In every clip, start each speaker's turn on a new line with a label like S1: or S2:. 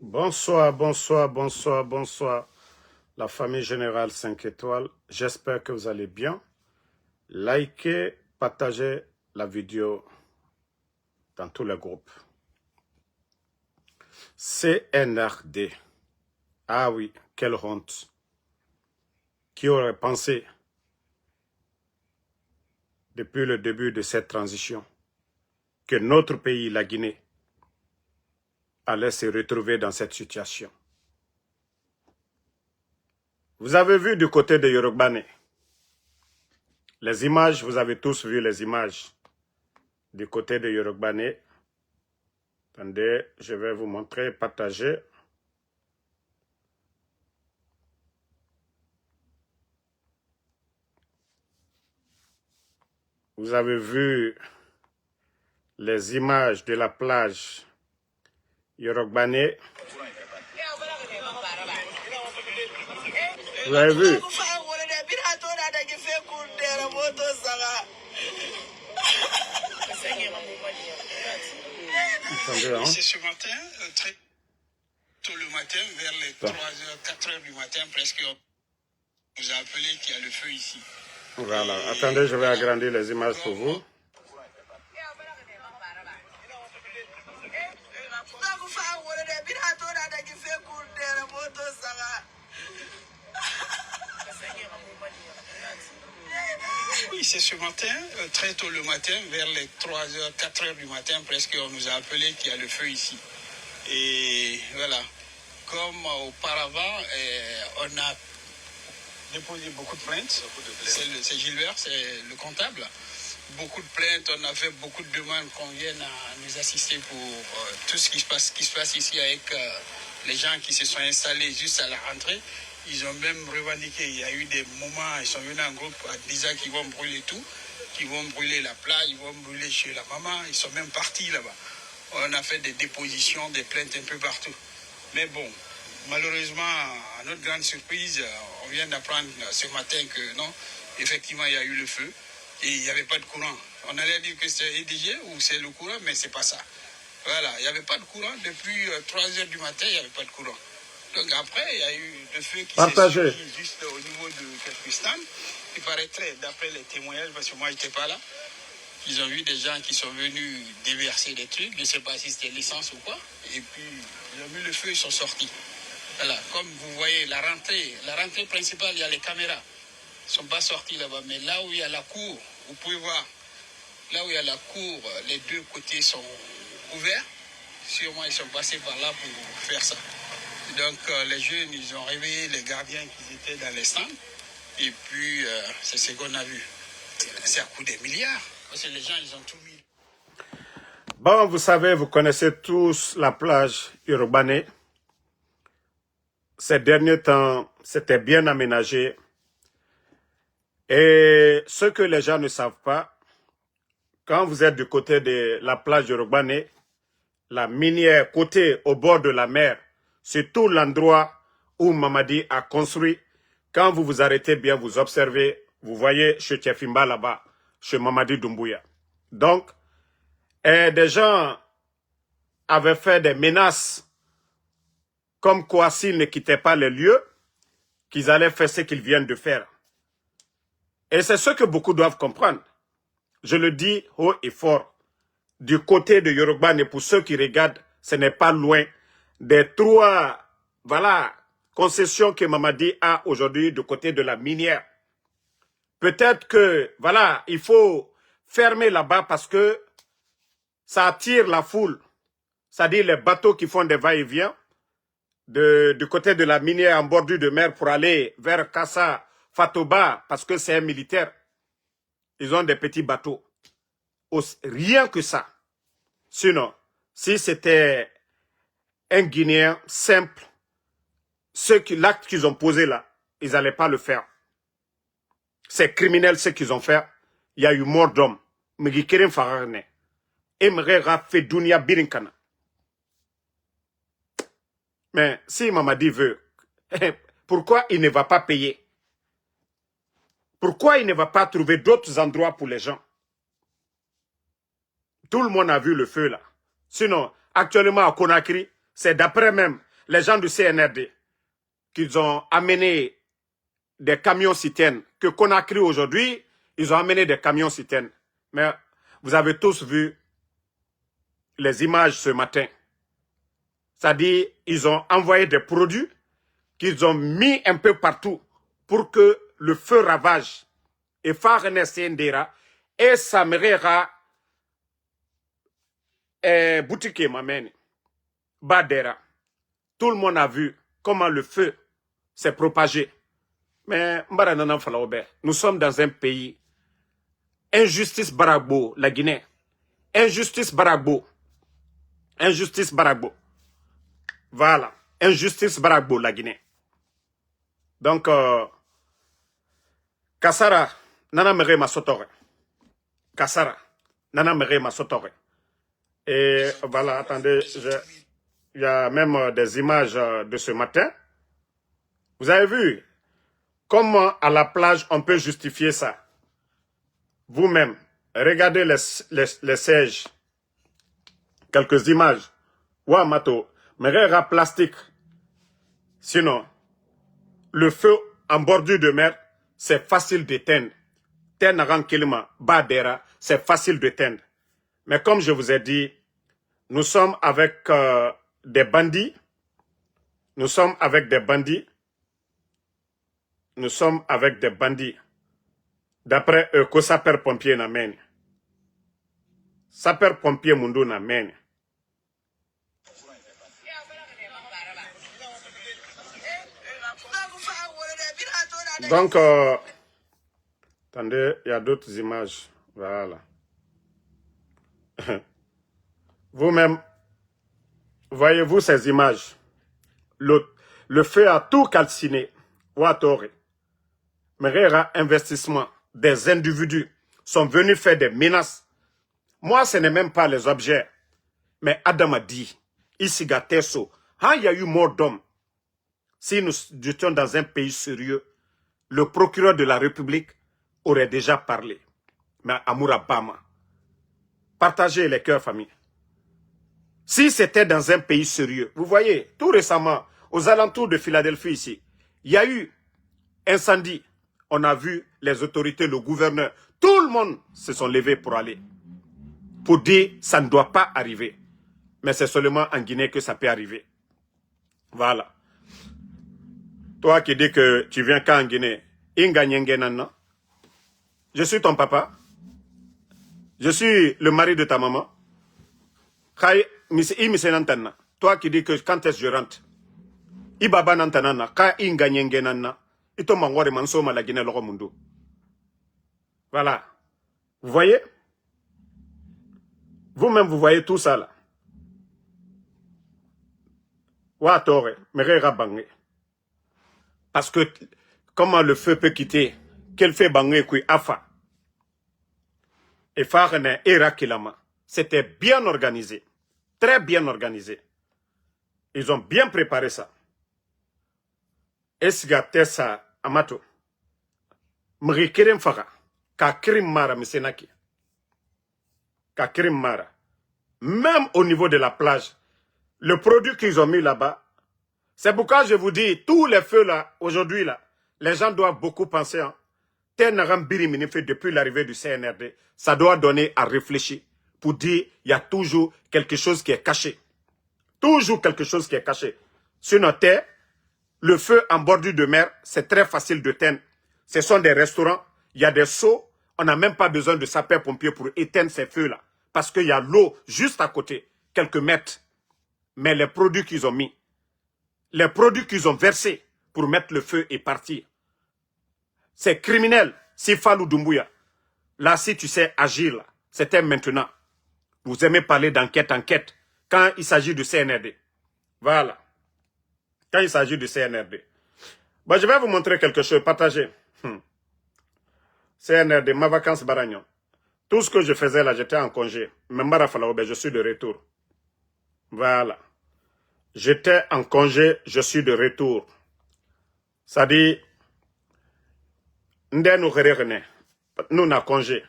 S1: Bonsoir, bonsoir, bonsoir, bonsoir. La famille générale 5 étoiles. J'espère que vous allez bien. Likez, partagez la vidéo dans tous les groupes. CNRD. Ah oui, quelle honte. Qui aurait pensé, depuis le début de cette transition, que notre pays, la Guinée, allait se retrouver dans cette situation. Vous avez vu du côté de Yorubane, les images, vous avez tous vu les images du côté de Yorubane. Attendez, je vais vous montrer, partager. Vous avez vu les images de la plage Yorubane. Vous avez vu? Attendez, hein?
S2: C'est ce matin, très tôt le matin, vers les 3h, 4h du matin, presque, on nous a appelé qu'il y a le feu ici.
S1: Voilà. Attendez, je vais agrandir les images pour vous.
S2: Oui, c'est ce matin, très tôt le matin, vers les 3h, 4h du matin, presque, on nous a appelé qu'il y a le feu ici. Et voilà, comme auparavant, on a déposé beaucoup de plaintes. C'est Gilbert, c'est le comptable. Beaucoup de plaintes, on a fait beaucoup de demandes qu'on vienne à nous assister pour tout ce qui se passe ici avec les gens qui se sont installés juste à la rentrée. Ils ont même revendiqué, il y a eu des moments, ils sont venus en groupe en disant qu'ils vont brûler tout, qu'ils vont brûler la plage, ils vont brûler chez la maman, ils sont même partis là-bas. On a fait des dépositions, des plaintes un peu partout. Mais bon, malheureusement, à notre grande surprise, on vient d'apprendre ce matin que non, effectivement, il y a eu le feu et il n'y avait pas de courant. On allait dire que c'est EDG ou c'est le courant, mais c'est pas ça. Voilà, il n'y avait pas de courant. Depuis 3h du matin, il n'y avait pas de courant. Donc après, il y a eu le feu qui s'est suivi juste au niveau de quelques stands. Il paraîtrait, d'après les témoignages, parce que moi, je n'étais pas là, ils ont vu des gens qui sont venus déverser des trucs, je ne sais pas si c'était l'essence ou quoi, et puis ils ont vu le feu, ils sont sortis. Voilà, comme vous voyez, la rentrée principale, il y a les caméras. Ils ne sont pas sortis là-bas, mais là où il y a la cour, vous pouvez voir, là où il y a la cour, les deux côtés sont ouverts. Sûrement, ils sont passés par là pour faire ça. Donc, les jeunes, ils ont réveillé les gardiens qui étaient dans les stands, et puis c'est ce qu'on a vu. C'est à coup des milliards. Parce que les gens, ils ont tout mis.
S1: Bon, vous savez, vous connaissez tous la plage Yorubane. Ces derniers temps, c'était bien aménagé. Et ce que les gens ne savent pas, quand vous êtes du côté de la plage Yorubane, la minière côté au bord de la mer, c'est tout l'endroit où Mamadi a construit. Quand vous vous arrêtez bien, vous observez, vous voyez chez Tchefimba là-bas, chez Mamadi Doumbouya. Donc, des gens avaient fait des menaces comme quoi s'ils ne quittaient pas les lieux, qu'ils allaient faire ce qu'ils viennent de faire. Et c'est ce que beaucoup doivent comprendre. Je le dis haut et fort. Du côté de Yorubane, et pour ceux qui regardent, ce n'est pas loin des trois, voilà, concessions que Mamadi a aujourd'hui du côté de la minière. Peut-être que, voilà, il faut fermer là-bas parce que ça attire la foule. C'est-à-dire les bateaux qui font des va-et-vient du côté de la minière en bordure de mer pour aller vers Kassa, Fatoba, parce que c'est un militaire. Ils ont des petits bateaux. Rien que ça. Sinon, si c'était un Guinéen simple, l'acte qu'ils ont posé là, ils n'allaient pas le faire. C'est criminel ce qu'ils ont fait. Il y a eu mort d'homme. Mais si Mamadi veut, pourquoi il ne va pas payer? Pourquoi il ne va pas trouver d'autres endroits pour les gens? Tout le monde a vu le feu là. Sinon, actuellement à Conakry, c'est d'après même les gens du CNRD, qu'ils ont amené des camions-citernes, que Conakry aujourd'hui, ils ont amené des camions-citernes. Mais vous avez tous vu les images ce matin. C'est-à-dire, ils ont envoyé des produits qu'ils ont mis un peu partout pour que le feu ravage. Et Farene Sendera et Samerera et Boutique Mamene, Badera. Tout le monde a vu comment le feu s'est propagé. Mais nous sommes dans un pays. Injustice Baragbo, la Guinée. Injustice Baragbo. Injustice Baragbo. Voilà. Injustice Baragbo, la Guinée. Donc, Kassara, Nana Mere Masotore. Kassara, Nana Mere Masotore. Et voilà, attendez, il y a même des images de ce matin. Vous avez vu comment à la plage on peut justifier ça? Vous-même, regardez les sièges. Quelques images. Ouamato, Merera plastique. Sinon, le feu en bordure de mer, c'est facile d'éteindre. Tenaran Kilima, Badera, c'est facile d'éteindre. Mais comme je vous ai dit, nous sommes avec des bandits. Nous sommes avec des bandits. Nous sommes avec des bandits. D'après eux, que sapeur-pompier n'amène. Sapeur-pompier Mundo n'amène. Donc, attendez, il y a d'autres images. Voilà. Vous-même, voyez-vous ces images? Le feu a tout calciné. Ouattore. Merera investissement. Des individus sont venus faire des menaces. Moi, ce n'est même pas les objets. Mais Adam a dit, ici, Gatesso, il y a eu mort d'hommes. Si nous étions dans un pays sérieux, le procureur de la République aurait déjà parlé. Mais Amoura Bama, partagez les cœurs, famille. Si c'était dans un pays sérieux, vous voyez, tout récemment, aux alentours de Philadelphie ici, il y a eu incendie. On a vu les autorités, le gouverneur, tout le monde se sont levés pour aller. Pour dire, ça ne doit pas arriver. Mais c'est seulement en Guinée que ça peut arriver. Voilà. Toi qui dis que tu viens qu'en Guinée, je suis ton papa. Je suis le mari de ta maman. Toi qui dis que quand est-ce que je rentre, Ibaba Nantanana, Ka Inganyengenana, Ito Mangware Mansoma la Guinée Loromundo. Voilà. Vous voyez? Vous-même, vous voyez tout ça là. Ouattore, Merera Bangé. Parce que comment le feu peut quitter? Quel fait Bangé kui Afa? Et Farene et Rakilama. C'était bien organisé. Très bien organisé. Ils ont bien préparé ça. Esga Tessa Amato. Mrikerem Fara. Ka Krim Mara Misenaki. Ka Krim Mara. Même au niveau de la plage, le produit qu'ils ont mis là-bas, c'est pourquoi je vous dis, tous les feux là, aujourd'hui là, les gens doivent beaucoup penser. Hein. Depuis l'arrivée du CNRD, ça doit donner à réfléchir pour dire il y a toujours quelque chose qui est caché. Toujours quelque chose qui est caché. Sur notre terre, le feu en bordure de mer, c'est très facile de teindre. Ce sont des restaurants, il y a des seaux, on n'a même pas besoin de sapeurs-pompiers pour éteindre ces feux-là. Parce qu'il y a l'eau juste à côté, quelques mètres. Mais les produits qu'ils ont mis, les produits qu'ils ont versés pour mettre le feu et partir, c'est criminel. Si Fallou Doumbouya, là, si tu sais agir, là, c'était maintenant. Vous aimez parler d'enquête, quand il s'agit du CNRD. Voilà. Quand il s'agit du CNRD. Bon, je vais vous montrer quelque chose, partagez. CNRD, ma vacance Baragnon. Tout ce que je faisais là, j'étais en congé. Membara Falaoube, je suis de retour. Voilà. J'étais en congé, je suis de retour. Ça dit, nous avons congé.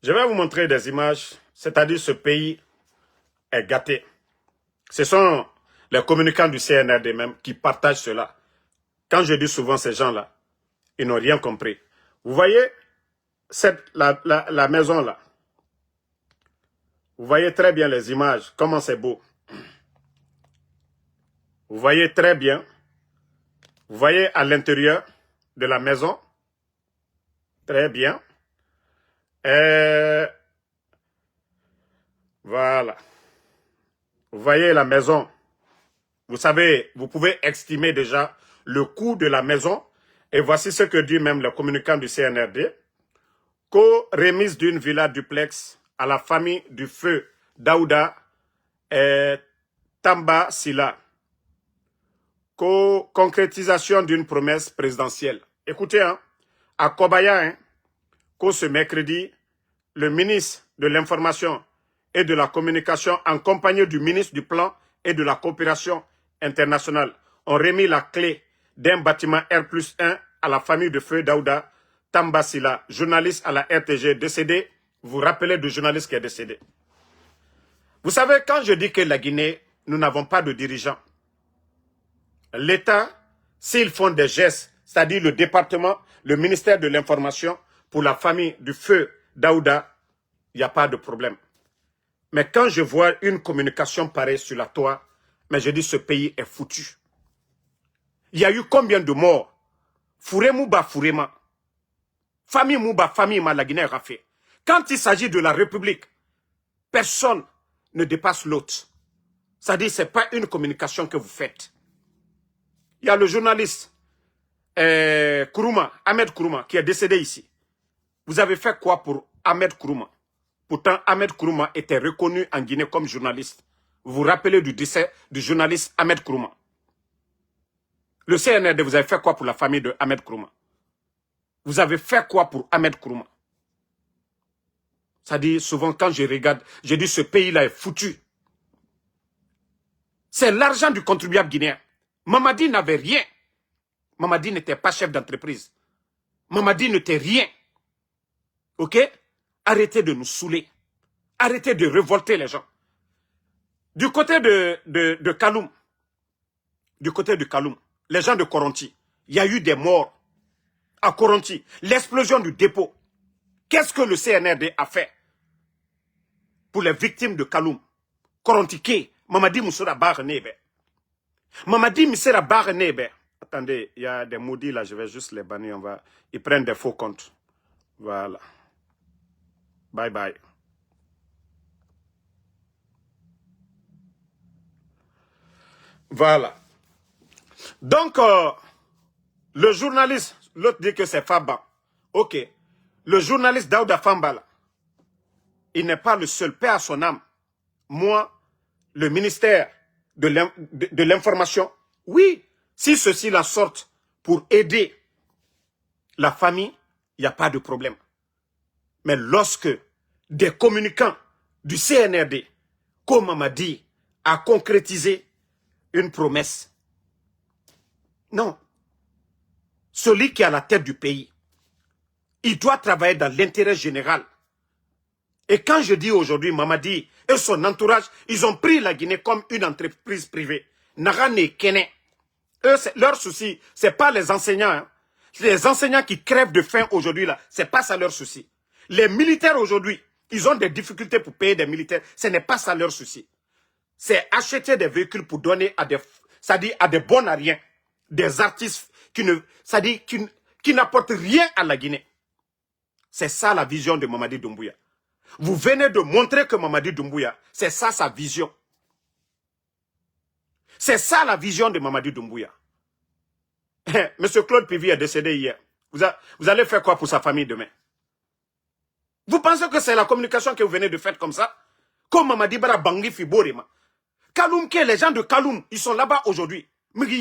S1: Je vais vous montrer des images, c'est-à-dire ce pays. est gâté. Ce sont les communicants du CNRD même qui partagent cela. Quand je dis souvent ces gens-là, ils n'ont rien compris. Vous voyez la maison là. Vous voyez très bien les images, comment c'est beau. Vous voyez très bien. Vous voyez à l'intérieur de la maison. Très bien. Et voilà. Vous voyez la maison. Vous savez, vous pouvez estimer déjà le coût de la maison. Et voici ce que dit même le communicant du CNRD. Co-remise d'une villa duplex à la famille du feu Daouda et Tamba Sila. Co-concrétisation d'une promesse présidentielle. Écoutez, hein, à Kobaya, hein, ce mercredi, le ministre de l'Information et de la Communication, en compagnie du ministre du Plan et de la Coopération internationale, ont remis la clé d'un bâtiment R+1 à la famille de feu Daouda Tambasila, journaliste à la RTG décédé. Vous vous rappelez du journaliste qui est décédé. Vous savez, quand je dis que la Guinée, nous n'avons pas de dirigeants, l'État, s'ils font des gestes, c'est-à-dire le département, le ministère de l'Information, pour la famille du feu Daouda, il n'y a pas de problème. Mais quand je vois une communication pareille sur la toile, mais je dis ce pays est foutu. Il y a eu combien de morts? Fouré Mouba, Fourema. Famille Mouba, famille Ma, la Guinée a fait. Quand il s'agit de la République, personne ne dépasse l'autre. C'est-à-dire, ce n'est pas une communication que vous faites. Il y a le journaliste Kourouma, Ahmed Kourouma, qui est décédé ici. Vous avez fait quoi pour Ahmed Kourouma? Pourtant, Ahmed Kourouma était reconnu en Guinée comme journaliste. Vous vous rappelez du décès du journaliste Ahmed Kourouma? Le CNRD, vous avez fait quoi pour la famille de Ahmed Kourouma? Vous avez fait quoi pour Ahmed Kourouma? C'est-à-dire, souvent, quand je regarde, je dis ce pays-là est foutu. C'est l'argent du contribuable guinéen. Mamadi n'avait rien. Mamadi n'était pas chef d'entreprise. Mamadi n'était rien. Ok? Arrêtez de nous saouler. Arrêtez de révolter les gens. Du côté de Kaloum, les gens de Koronti, il y a eu des morts à Koronti. L'explosion du dépôt. Qu'est-ce que le CNRD a fait pour les victimes de Kaloum? Koronti Ké, Mamadi Moussora Barnebe. Mamadi Moussora Barnebe. Attendez, il y a des maudits là, je vais juste les bannir. Ils prennent des faux comptes. Voilà. Bye bye. Voilà. Donc, le journaliste, l'autre dit que c'est Faba. Ok. Le journaliste Daouda Fambala, il n'est pas le seul, paix à son âme. Moi, le ministère de l'Information, oui, si ceux-ci la sortent pour aider la famille, il n'y a pas de problème. Mais lorsque des communicants du CNRD, comme on m'a dit, a concrétisé une promesse, non. Celui qui est à la tête du pays, il doit travailler dans l'intérêt général. Et quand je dis aujourd'hui, Mamadi et son entourage, ils ont pris la Guinée comme une entreprise privée. Narane Kene. Eux, leur souci, ce n'est pas les enseignants. Hein. Les enseignants qui crèvent de faim aujourd'hui, là, ce n'est pas ça leur souci. Les militaires aujourd'hui, ils ont des difficultés pour payer des militaires. Ce n'est pas ça leur souci. C'est acheter des véhicules pour donner à des, c'est-à-dire à des bons à rien, des artistes qui n'apportent rien à la Guinée. C'est ça la vision de Mamadi Doumbouya. Vous venez de montrer que Mamadi Doumbouya, c'est ça sa vision. C'est ça la vision de Mamadi Doumbouya. Monsieur Claude Pivi est décédé hier. Vous allez faire quoi pour sa famille demain? Vous pensez que c'est la communication que vous venez de faire comme ça? Comme Mamadi Bara Bangui Fiborima. Kaloum, les gens de Kaloum, ils sont là-bas aujourd'hui. Il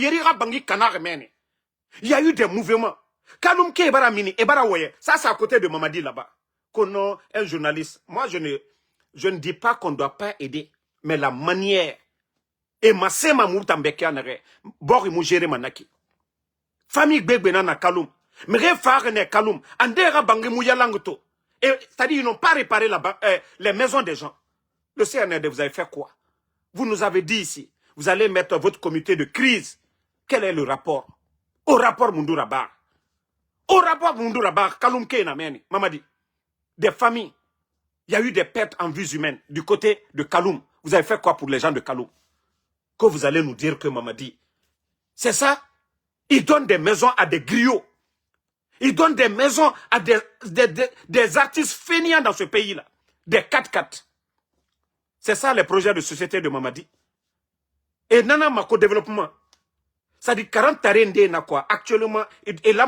S1: y a eu des mouvements. Kaloum Ke Bara Mini, Ebara Woye, ça c'est à côté de Mamadi là-bas. Kono, un journaliste. Moi, je ne dis pas qu'on ne doit pas aider, mais la manière. Et ma sema moutambeke anare, bori moujere manaki. Famille Begbena na Kaloum. Mre farene Kaloum. Andera bangi mouyalangoto. Et c'est-à-dire, ils n'ont pas réparé les maisons des gens. Le CNRD, vous avez fait quoi? Vous nous avez dit ici, vous allez mettre votre comité de crise. Quel est le rapport? Au rapport Mundurabar. Au rapport Mundurabar, Kaloum Kenameni, Mamadi, des familles. Il y a eu des pertes en vies humaines du côté de Kaloum. Vous avez fait quoi pour les gens de Kaloum? Que vous allez nous dire que Mamadi, c'est ça? Ils donnent des maisons à des griots. Ils donnent des maisons à des artistes fainéants dans ce pays-là. Des 4x4. C'est ça les projets de société de Mamadi. Et Nana Mako Développement, ça dit 40 tarende na quoi. Actuellement, et là,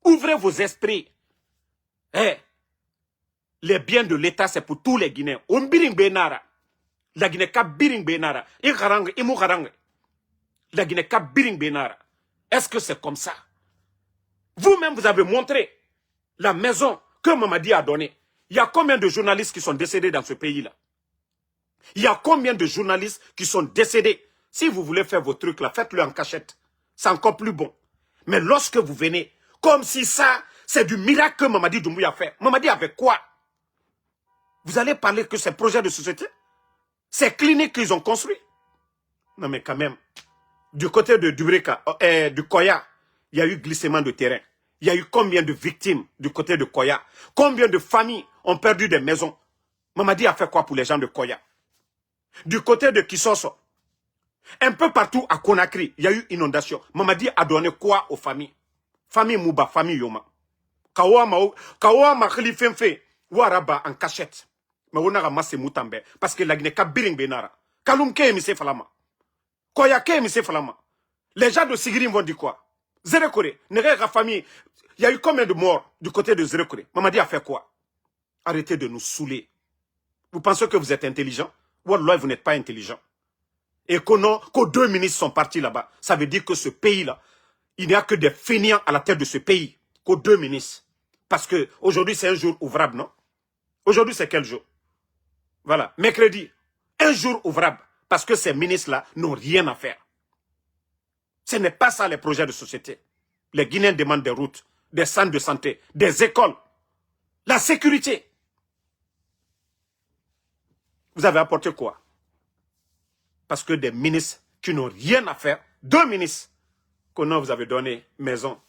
S1: ouvrez vos esprits. Les biens de l'État, c'est pour tous les Guinéens. La Guinée ka biring benara. La Guinée ka biring benara. Est-ce que c'est comme ça? Vous-même, vous avez montré la maison que Mamadi a donnée. Il y a combien de journalistes qui sont décédés dans ce pays-là? Il y a combien de journalistes qui sont décédés? Si vous voulez faire vos trucs là, faites-le en cachette. C'est encore plus bon. Mais lorsque vous venez, comme si ça, c'est du miracle que Mamadi Doumbouya a fait. Mamadi avait quoi? Vous allez parler que ces projets de société? Ces cliniques qu'ils ont construits? Non mais quand même, du côté de Dubrika, du Koya, il y a eu glissement de terrain. Il y a eu combien de victimes du côté de Koya? Combien de familles ont perdu des maisons? Mamadi a fait quoi pour les gens de Koya? Du côté de Kisoso, un peu partout à Conakry, il y a eu inondation. Mamadi a donné quoi aux familles? Famille Mouba, famille Yoma. Kawama Khalifenfe, Waraba en cachette. Mais on a massé Moutambe. Parce que la Guinée ka biring benara. Kaloum ke emise falama. Koya ke emise falama. Les gens de Sigrim vont dire quoi? Zérekore, Nereka famille. Il y a eu combien de morts du côté de Zérekore? Mamadi a fait quoi? Arrêtez de nous saouler. Vous pensez que vous êtes intelligent? Wallah, vous n'êtes pas intelligent. Et que 2 ministres sont partis là-bas. Ça veut dire que ce pays-là, il n'y a que des fainéants à la tête de ce pays. Que 2 ministres. Parce que aujourd'hui c'est un jour ouvrable, non? Aujourd'hui c'est quel jour? Voilà, mercredi. Un jour ouvrable. Parce que ces ministres-là n'ont rien à faire. Ce n'est pas ça les projets de société. Les Guinéens demandent des routes, des centres de santé, des écoles, la sécurité. Vous avez apporté quoi? Parce que des ministres qui n'ont rien à faire, 2 ministres, que non, vous avez donné maison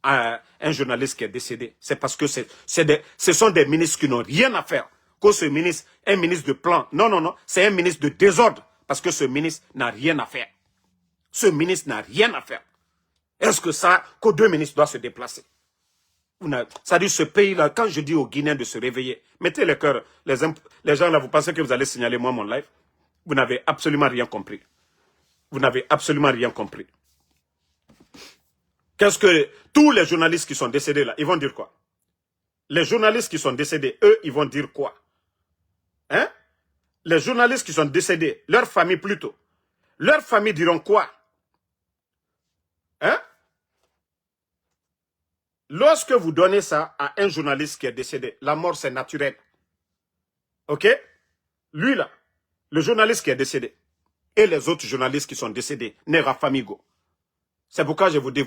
S1: à un journaliste qui est décédé. C'est parce que ce sont des ministres qui n'ont rien à faire. Que ce ministre, un ministre de plan. Non, non, non, c'est un ministre de désordre. Parce que ce ministre n'a rien à faire. Ce ministre n'a rien à faire. Est-ce que ça, que 2 ministres doivent se déplacer? Ça dit ce pays-là, quand je dis aux Guinéens de se réveiller, mettez le cœur, les gens là, vous pensez que vous allez signaler moi mon live? Vous n'avez absolument rien compris. Vous n'avez absolument rien compris. Qu'est-ce que tous les journalistes qui sont décédés là, ils vont dire quoi? Les journalistes qui sont décédés, eux, ils vont dire quoi? Hein? Les journalistes qui sont décédés, leur famille plutôt, leurs familles diront quoi? Hein? Lorsque vous donnez ça à un journaliste qui est décédé, la mort c'est naturel. Ok? Lui là, le journaliste qui est décédé, et les autres journalistes qui sont décédés, Nera Famigo. C'est pourquoi je vous dis,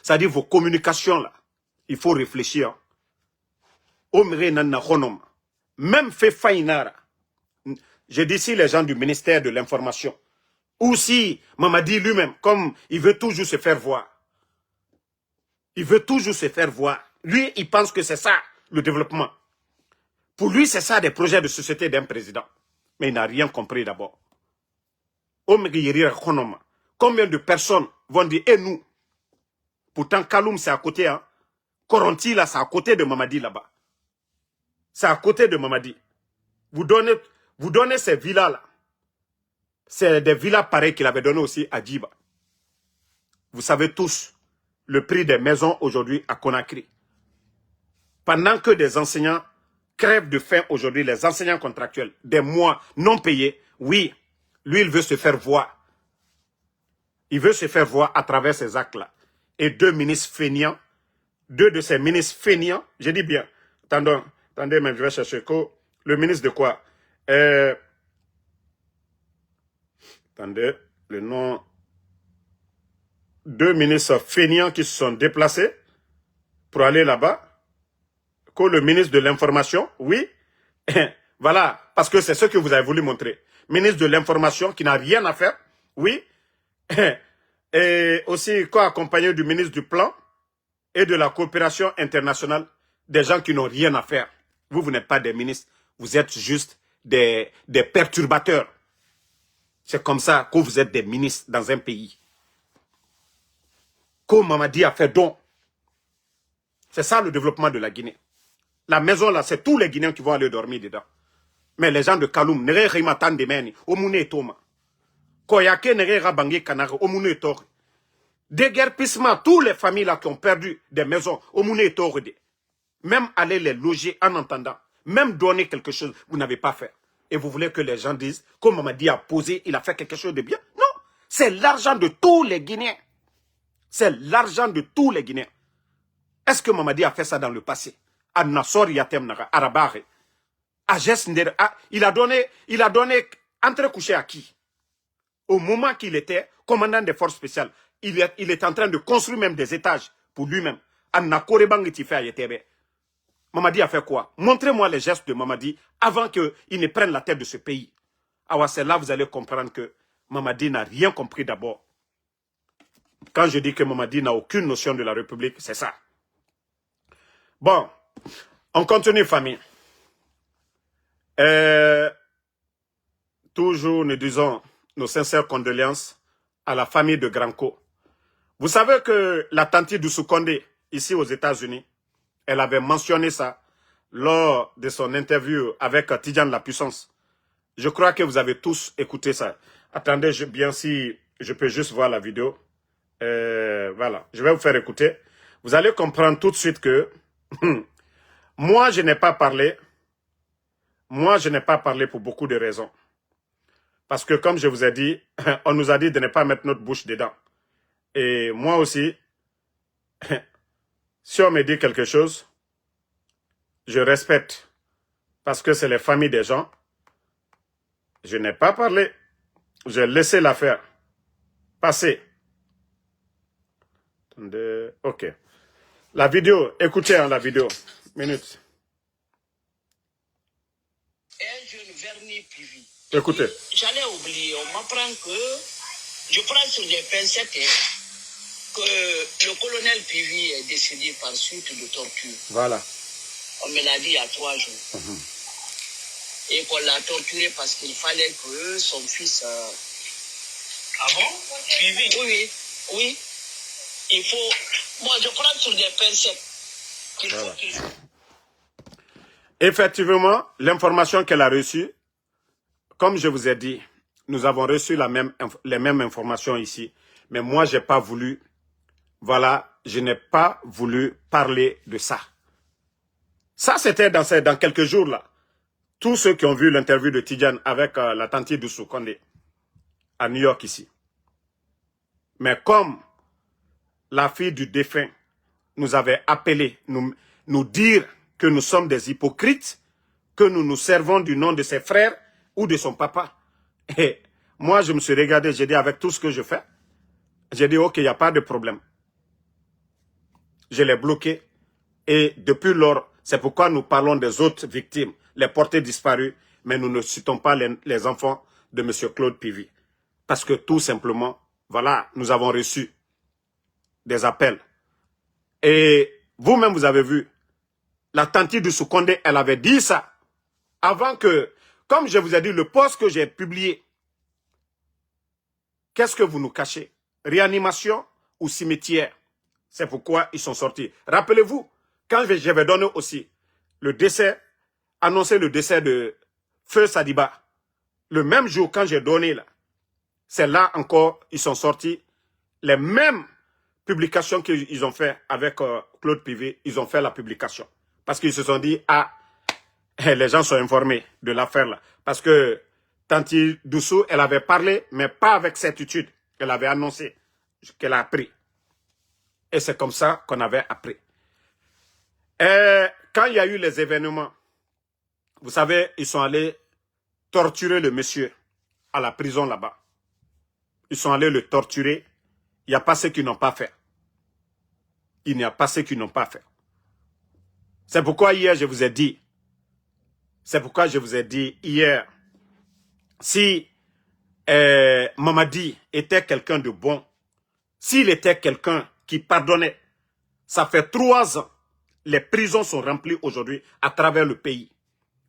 S1: ça dit vos communications là, il faut réfléchir. Même fait Fainara. Je dis ici les gens du ministère de l'information. Ou si Mamadi lui-même, comme il veut toujours se faire voir. Il veut toujours se faire voir. Lui, il pense que c'est ça, le développement. Pour lui, c'est ça des projets de société d'un président. Mais il n'a rien compris d'abord. Combien de personnes vont dire, et nous? Pourtant, Kaloum, c'est à côté. Hein? Koronti, là, c'est à côté de Mamadi, là-bas. C'est à côté de Mamadi. Vous donnez ces villas-là. C'est des villas pareilles qu'il avait données aussi à Djiba. Vous savez tous le prix des maisons aujourd'hui à Conakry. Pendant que des enseignants crèvent de faim aujourd'hui, les enseignants contractuels, des mois non payés, oui, lui, il veut se faire voir. Il veut se faire voir à travers ces actes-là. Et 2 ministres fainéants, 2 de ces ministres fainéants, je dis bien, attendez, même je vais chercher le ministre de quoi? Attendez, le nom. 2 ministres fainéants qui se sont déplacés pour aller là-bas. Que le ministre de l'information, oui, Voilà, parce que c'est ce que vous avez voulu montrer. Ministre de l'information qui n'a rien à faire, oui. Et aussi co-accompagné du ministre du plan et de la coopération internationale, des gens qui n'ont rien à faire. Vous n'êtes pas des ministres, vous êtes juste des perturbateurs. C'est comme ça que vous êtes des ministres dans un pays. Comme Mamadi a fait don. C'est ça le développement de la Guinée. La maison là, c'est tous les Guinéens qui vont aller dormir dedans. Mais les gens de Kaloum, ne reyma tan de meni, omune toma. Koyake ne reyra bangi kanare, omune tor. Déguerpissement, toutes les familles là qui ont perdu des maisons, omune tor. Même aller les loger en entendant, même donner quelque chose, vous n'avez pas fait. Et vous voulez que les gens disent, comme Mamadi a posé, il a fait quelque chose de bien. Non, c'est l'argent de tous les Guinéens. C'est l'argent de tous les Guinéens. Est-ce que Mamadi a fait ça dans le passé? À Nassor Yatem Nara, Arabare. Il a donné entrecouché à qui? Au moment qu'il était commandant des forces spéciales, il est en train de construire même des étages pour lui-même. Mamadi a fait quoi? Montrez-moi les gestes de Mamadi avant qu'il ne prenne la tête de ce pays. Alors c'est là que vous allez comprendre que Mamadi n'a rien compris d'abord. Quand je dis que Mamadi n'a aucune notion de la République, c'est ça. Bon, on continue, famille. Toujours nous disons nos sincères condoléances à la famille de Granco. Vous savez que la tante d'Oussou Condé, ici aux États-Unis, elle avait mentionné ça lors de son interview avec Tidjane La Puissance. Je crois que vous avez tous écouté ça. Attendez bien si je peux juste voir la vidéo. Voilà, je vais vous faire écouter. Vous allez comprendre tout de suite que moi, je n'ai pas parlé. Moi, je n'ai pas parlé pour beaucoup de raisons. Parce que, comme je vous ai dit, on nous a dit de ne pas mettre notre bouche dedans. Et moi aussi, si on me dit quelque chose, je respecte. Parce que c'est les familles des gens. Je n'ai pas parlé. J'ai laissé l'affaire passer. Attendez, ok. La vidéo, écoutez la vidéo. Minute.
S2: Un jeune vernis Pivi.
S1: Écoutez.
S2: J'allais oublier, on m'apprend que je prends sur des pincettes que le colonel Pivi est décédé par suite de torture.
S1: Voilà.
S2: On me l'a dit il y a 3 jours. Et qu'on l'a torturé parce qu'il fallait que son fils... Ah bon? Pivi? Oui, oui. Il faut... Moi, je prends sur des pincettes. Voilà.
S1: Effectivement, l'information qu'elle a reçue, comme je vous ai dit, nous avons reçu les mêmes informations ici. Mais moi, je n'ai pas voulu, voilà, je n'ai pas voulu parler de ça. Ça, c'était dans quelques jours là. Tous ceux qui ont vu l'interview de Tidjane avec la tante d'Oussou Condé à New York ici. Mais comme la fille du défunt nous avait appelé, nous dire que nous sommes des hypocrites, que nous nous servons du nom de ses frères ou de son papa. Et moi, je me suis regardé, j'ai dit avec tout ce que je fais, j'ai dit ok, il n'y a pas de problème. Je l'ai bloqué et depuis lors, c'est pourquoi nous parlons des autres victimes, les portés disparus, mais nous ne citons pas les enfants de M. Claude Pivi. Parce que tout simplement, voilà, nous avons reçu des appels. Et vous-même, vous avez vu, la tante d'Oussou Condé, elle avait dit ça avant que, comme je vous ai dit, le post que j'ai publié, qu'est-ce que vous nous cachez? Réanimation ou cimetière? C'est pourquoi ils sont sortis. Rappelez-vous, quand j'avais donné aussi le décès, annoncé le décès de Feu Sadiba, le même jour quand j'ai donné là, c'est là encore, ils sont sortis, les mêmes publications qu'ils ont fait avec Claude Pivi, ils ont fait la publication. Parce qu'ils se sont dit, ah, les gens sont informés de l'affaire là. Parce que Tanti Doussou, elle avait parlé, mais pas avec certitude. Elle avait annoncé qu'elle a appris. Et c'est comme ça qu'on avait appris. Et quand il y a eu les événements, vous savez, ils sont allés torturer le monsieur à la prison là-bas. Ils sont allés le torturer. Il n'y a pas ceux qui n'ont pas fait. Il n'y a pas ceux qui n'ont pas fait. C'est pourquoi hier, je vous ai dit, C'est pourquoi je vous ai dit hier, si Mamadi était quelqu'un de bon, s'il était quelqu'un qui pardonnait, ça fait 3 ans, les prisons sont remplies aujourd'hui à travers le pays.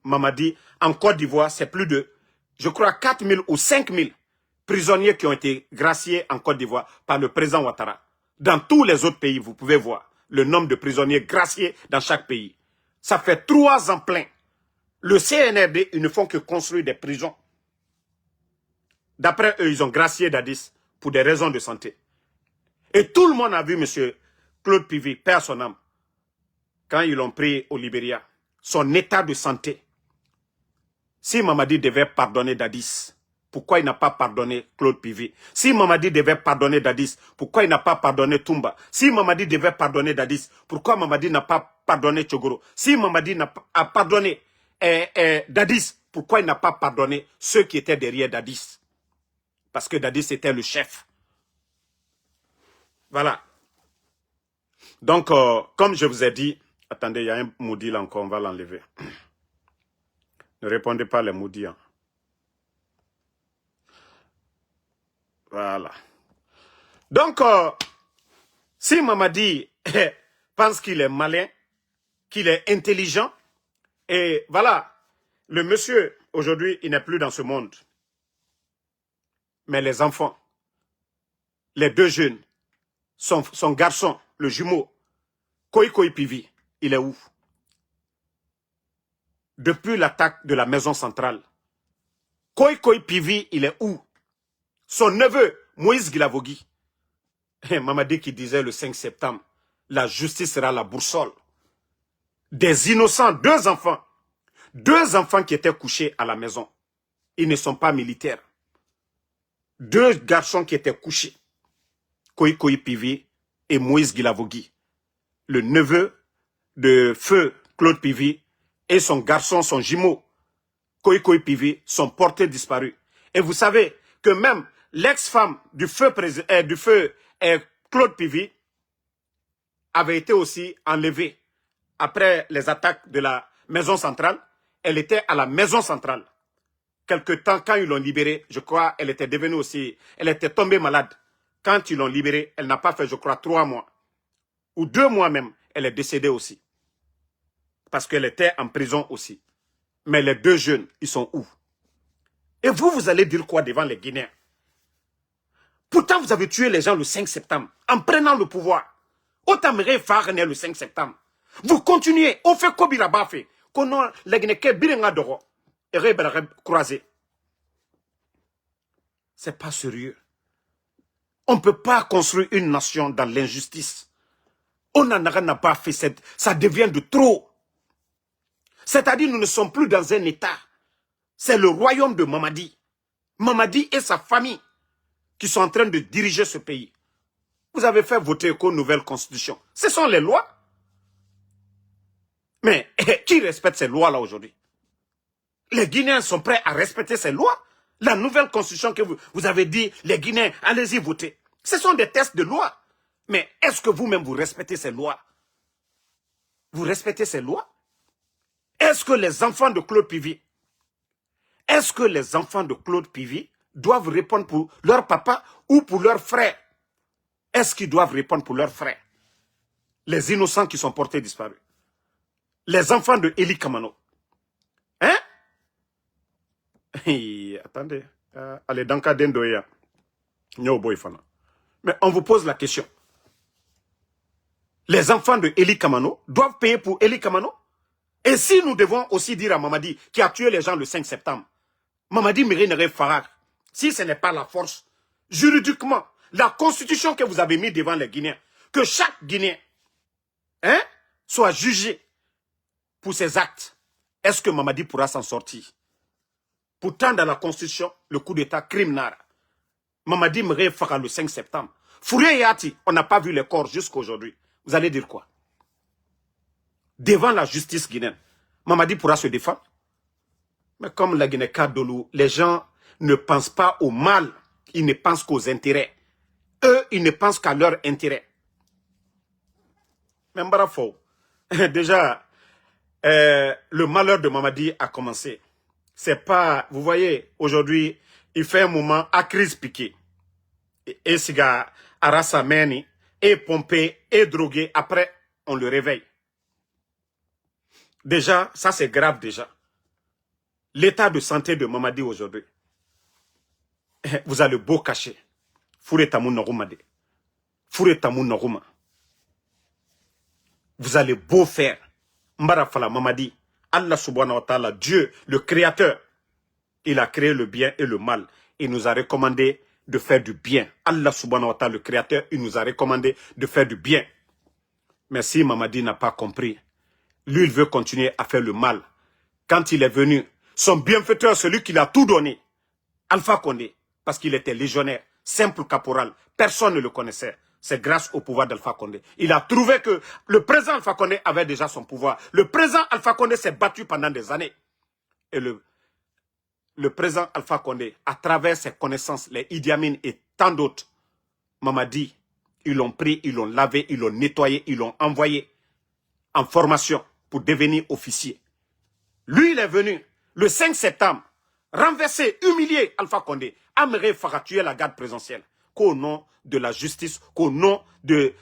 S1: Mamadi, en Côte d'Ivoire, c'est plus de, je crois, 4 000 ou 5 000 prisonniers qui ont été graciés en Côte d'Ivoire par le président Ouattara. Dans tous les autres pays, vous pouvez voir le nombre de prisonniers graciés dans chaque pays. Ça fait 3 ans plein. Le CNRD, ils ne font que construire des prisons. D'après eux, ils ont gracié Dadis pour des raisons de santé. Et tout le monde a vu M. Claude Pivi, père son âme, quand ils l'ont pris au Libéria, son état de santé. Si Mamadi devait pardonner Dadis, pourquoi il n'a pas pardonné Claude Pivi? Si Mamadi devait pardonner Dadis, pourquoi il n'a pas pardonné Toumba? Si Mamadi devait pardonner Dadis, pourquoi Mamadi n'a pas pardonné Tchogoro? Si Mamadi n'a pas pardonné Dadis, pourquoi il n'a pas pardonné ceux qui étaient derrière Dadis? Parce que Dadis était le chef. Voilà. Donc, comme je vous ai dit, attendez, il y a un maudit là encore, on va l'enlever. Ne répondez pas les maudits. Hein. Voilà. Donc, si Mamadi pense qu'il est malin, qu'il est intelligent, et voilà, le monsieur, aujourd'hui, il n'est plus dans ce monde. Mais les enfants, les 2 jeunes, son garçon, le jumeau, Koikoi Pivi, il est où? Depuis l'attaque de la maison centrale, Koikoi Pivi, il est où? Son neveu, Moïse Guilavogui, Mamadi qui disait le 5 septembre, la justice sera la boussole. Des innocents, 2 enfants. 2 enfants qui étaient couchés à la maison. Ils ne sont pas militaires. 2 garçons qui étaient couchés. Koikoi Pivi et Moïse Guilavogui. Le neveu de feu Claude Pivi et son garçon, son jumeau, Koikoi Pivi, sont portés disparus. Et vous savez que même l'ex-femme du feu Claude Pivi avait été aussi enlevée après les attaques de la maison centrale. Elle était à la maison centrale. Quelque temps, quand ils l'ont libérée, je crois, elle était devenue aussi, elle était tombée malade. Quand ils l'ont libérée, elle n'a pas fait, je crois, 3 mois. Ou 2 mois même, elle est décédée aussi. Parce qu'elle était en prison aussi. Mais les 2 jeunes, ils sont où? Et vous allez dire quoi devant les Guinéens? Pourtant, vous avez tué les gens le 5 septembre, en prenant le pouvoir. Autant me le 5 septembre. Vous continuez, on fait Kobira Bafé, qu'on a les Guinéens biringa doro, et croisé. C'est pas sérieux. On ne peut pas construire une nation dans l'injustice. On n'en a pas fait, ça devient de trop. C'est-à-dire, nous ne sommes plus dans un État. C'est le royaume de Mamadi. Mamadi et sa famille qui sont en train de diriger ce pays. Vous avez fait voter qu'une nouvelle constitution. Ce sont les lois. Mais qui respecte ces lois-là aujourd'hui? Les Guinéens sont prêts à respecter ces lois? La nouvelle constitution que vous avez dit, les Guinéens, allez-y voter. Ce sont des tests de loi. Mais est-ce que vous-même vous respectez ces lois? Vous respectez ces lois? Est-ce que les enfants de Claude Pivi, doivent répondre pour leur papa ou pour leur frère? Est-ce qu'ils doivent répondre pour leur frère? Les innocents qui sont portés disparus. Les enfants de Eli Kamano. Hein? Attendez. Allez, dans le cas d'Endoya. Mais on vous pose la question. Les enfants de Eli Kamano doivent payer pour Eli Kamano? Et si nous devons aussi dire à Mamadi, qui a tué les gens le 5 septembre, Mamadi Mérine Farag, si ce n'est pas la force, juridiquement, la constitution que vous avez mise devant les Guinéens, que chaque Guinéen soit jugé pour ses actes, est-ce que Mamadi pourra s'en sortir? Pourtant, dans la constitution, le coup d'État criminel, Mamadi Mérine Farag le 5 septembre. Fourier Yati, on n'a pas vu les corps jusqu'à aujourd'hui. Vous allez dire quoi? Devant la justice guinéenne, Mamadi pourra se défendre. Mais comme la Guinée Kadolou, les gens ne pensent pas au mal, ils ne pensent qu'aux intérêts. Eux, ils ne pensent qu'à leur intérêt. Même Barafo, déjà, le malheur de Mamadi a commencé. C'est pas, vous voyez, aujourd'hui, il fait un moment à crise piquée. Et siga arasa meni, et pompé, et drogué. Après, on le réveille. Déjà, ça c'est grave déjà. L'état de santé de Mamadi aujourd'hui. Vous allez beau cacher. Fouré Tamoun Norumade. Fouré Tamoun Noruma. Vous allez beau faire. Mbara Fala Mamadi. Allah subhanahu wa ta'ala, Dieu, le créateur. Il a créé le bien et le mal. Il nous a recommandé de faire du bien. Allah subhanahu wa ta'ala, le créateur, il nous a recommandé de faire du bien. Mais si Mamadi n'a pas compris, lui, il veut continuer à faire le mal. Quand il est venu, son bienfaiteur, celui qui l'a tout donné, Alpha Condé, parce qu'il était légionnaire, simple caporal, personne ne le connaissait. C'est grâce au pouvoir d'Alpha Condé. Il a trouvé que le président Alpha Condé avait déjà son pouvoir. Le président Alpha Condé s'est battu pendant des années. Et le président Alpha Condé, à travers ses connaissances, les Idi Amin et tant d'autres, Mamadi, ils l'ont pris, ils l'ont lavé, ils l'ont nettoyé, ils l'ont envoyé en formation pour devenir officier. Lui, il est venu le 5 septembre, renverser, humilier Alpha Condé, aimerait faire tuer la garde présidentielle, qu'au nom de la justice, qu'au nom de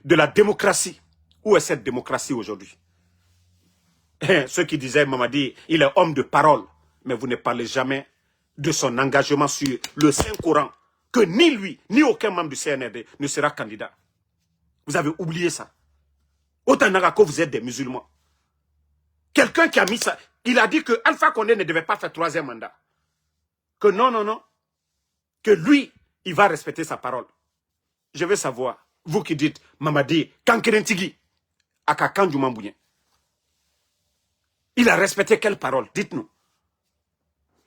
S1: la démocratie. Où est cette démocratie aujourd'hui? Ceux qui disaient, Mamadi, il est homme de parole, mais vous ne parlez jamais de son engagement sur le Saint-Coran, que ni lui, ni aucun membre du CNRD ne sera candidat. Vous avez oublié ça. Autant que vous êtes des musulmans. Quelqu'un qui a mis ça, il a dit que Alpha Condé ne devait pas faire 3e mandat. Que non, non, non. Que lui, il va respecter sa parole. Je veux savoir, vous qui dites, Mamadi, Kankerentigi, Akakan du Mambouyen. Il a respecté quelle parole? Dites-nous.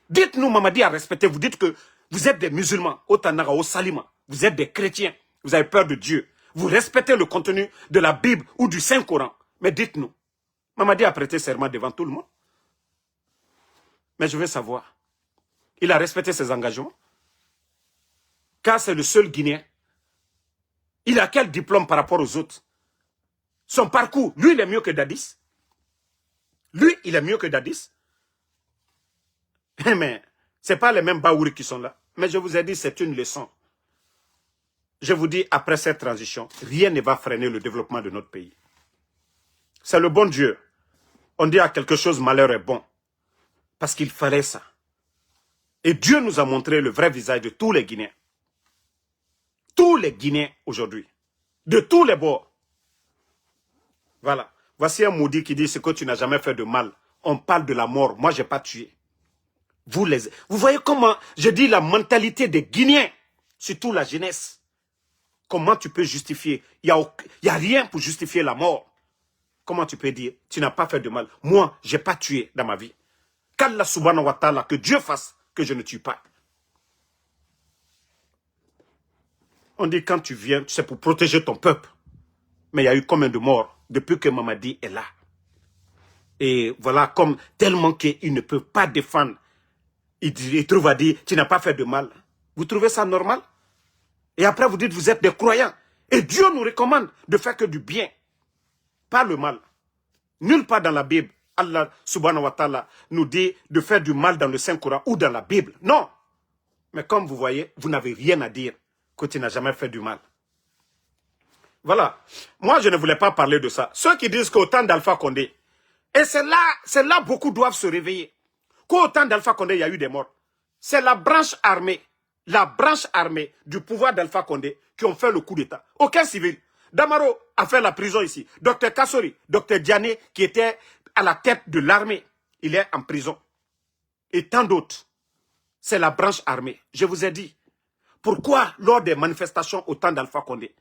S1: Dites-nous, Mamadi a respecté. Vous dites que vous êtes des musulmans, Otanaga, au Salima. Vous êtes des chrétiens. Vous avez peur de Dieu. Vous respectez le contenu de la Bible ou du Saint-Coran. Mais dites-nous. Mamadi a prêté serment devant tout le monde. Mais je veux savoir. Il a respecté ses engagements. Car c'est le seul Guinéen. Il a quel diplôme par rapport aux autres? Son parcours, lui, il est mieux que Dadis. Lui, il est mieux que Dadis. Mais ce n'est pas les mêmes Baouri qui sont là. Mais je vous ai dit, c'est une leçon. Je vous dis, après cette transition, rien ne va freiner le développement de notre pays. C'est le bon Dieu. On dit à quelque chose, malheur est bon. Parce qu'il fallait ça. Et Dieu nous a montré le vrai visage de tous les Guinéens. Tous les Guinéens aujourd'hui. De tous les bords. Voilà. Voici un maudit qui dit ce que tu n'as jamais fait de mal. On parle de la mort. Moi, je n'ai pas tué. Vous voyez comment je dis la mentalité des Guinéens, surtout la jeunesse. Comment tu peux justifier? Il n'y a rien pour justifier la mort. Comment tu peux dire, tu n'as pas fait de mal? Moi, je n'ai pas tué dans ma vie. Qu'Allah subhanahu wa ta'ala, que Dieu fasse que je ne tue pas. On dit quand tu viens, c'est pour protéger ton peuple. Mais il y a eu combien de morts depuis que Mamadi est là? Et voilà, comme tellement qu'il ne peut pas défendre. Il trouve à dire, tu n'as pas fait de mal. Vous trouvez ça normal? Et après vous dites, vous êtes des croyants. Et Dieu nous recommande de faire que du bien. Pas le mal. Nulle part dans la Bible, Allah subhanahu wa ta'ala nous dit de faire du mal dans le Saint-Coran ou dans la Bible. Non. Mais comme vous voyez, vous n'avez rien à dire que tu n'as jamais fait du mal. Voilà. Moi, je ne voulais pas parler de ça. Ceux qui disent qu'au temps d'Alpha Condé, et c'est là beaucoup doivent se réveiller. Qu'au temps d'Alpha Condé, il y a eu des morts. C'est la branche armée du pouvoir d'Alpha Condé qui ont fait le coup d'État. Aucun civil. Damaro a fait la prison ici. Dr Kassori, Dr Diané, qui était à la tête de l'armée, il est en prison. Et tant d'autres. C'est la branche armée. Je vous ai dit. Pourquoi, lors des manifestations au temps d'Alpha Condé,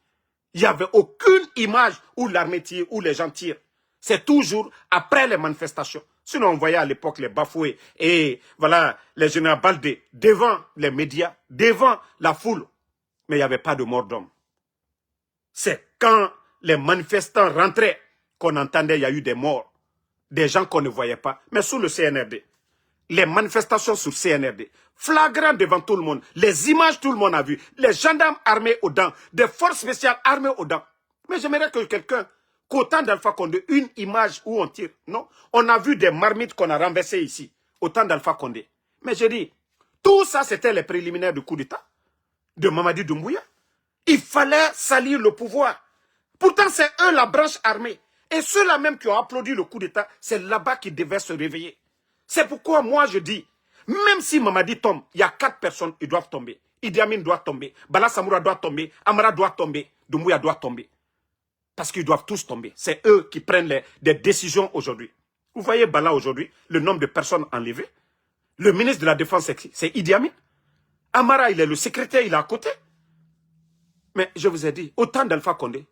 S1: il n'y avait aucune image où l'armée tire, où les gens tirent. C'est toujours après les manifestations. Sinon, on voyait à l'époque les Bafoués et voilà, les généraux Baldé devant les médias, devant la foule. Mais il n'y avait pas de mort d'homme. C'est quand les manifestants rentraient qu'on entendait il y a eu des morts. Des gens qu'on ne voyait pas. Mais sous le CNRD, les manifestations sur CNRD, flagrant devant tout le monde, les images tout le monde a vu, les gendarmes armés aux dents, des forces spéciales armées aux dents. Mais j'aimerais que quelqu'un qu'au temps d'Alpha Condé, une image où on tire. Non, on a vu des marmites qu'on a renversées ici, au temps d'Alpha Condé. Mais je dis, tout ça, c'était les préliminaires du coup d'État de Mamadi Doumbouya. Il fallait salir le pouvoir. Pourtant, c'est eux la branche armée. Et ceux-là même qui ont applaudi le coup d'État, c'est là-bas qu'ils devaient se réveiller. C'est pourquoi moi je dis, même si Mamadi tombe, il y a 4 personnes, ils doivent tomber. Idi Amin doit tomber, Bala Samoura doit tomber, Amara doit tomber, Doumbouya doit tomber. Parce qu'ils doivent tous tomber. C'est eux qui prennent des décisions aujourd'hui. Vous voyez Bala aujourd'hui, le nombre de personnes enlevées. Le ministre de la Défense, c'est Idi Amin. Amara, il est le secrétaire, il est à côté. Mais je vous ai dit, autant d'Alpha Condé,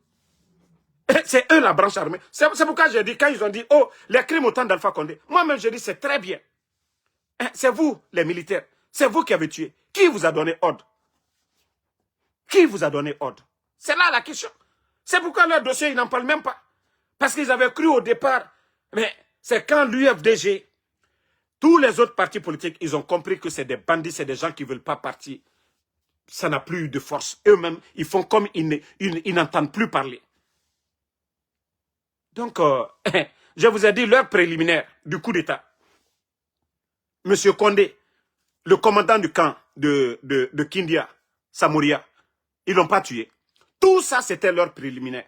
S1: c'est eux la branche armée. C'est pourquoi j'ai dit, quand ils ont dit, oh, les crimes autant d'Alpha Condé, moi-même je dis, c'est très bien. C'est vous, les militaires. C'est vous qui avez tué. Qui vous a donné ordre? Qui vous a donné ordre? C'est là la question. C'est pourquoi leur dossier, ils n'en parlent même pas. Parce qu'ils avaient cru au départ. Mais c'est quand l'UFDG, tous les autres partis politiques, ils ont compris que c'est des bandits, c'est des gens qui ne veulent pas partir. Ça n'a plus eu de force. Eux-mêmes, ils font comme ils n'entendent plus parler. Donc, je vous ai dit l'heure préliminaire du coup d'État. Monsieur Condé, le commandant du camp de Kindia, Samouria, ils ne l'ont pas tué. Tout ça, c'était leur préliminaire.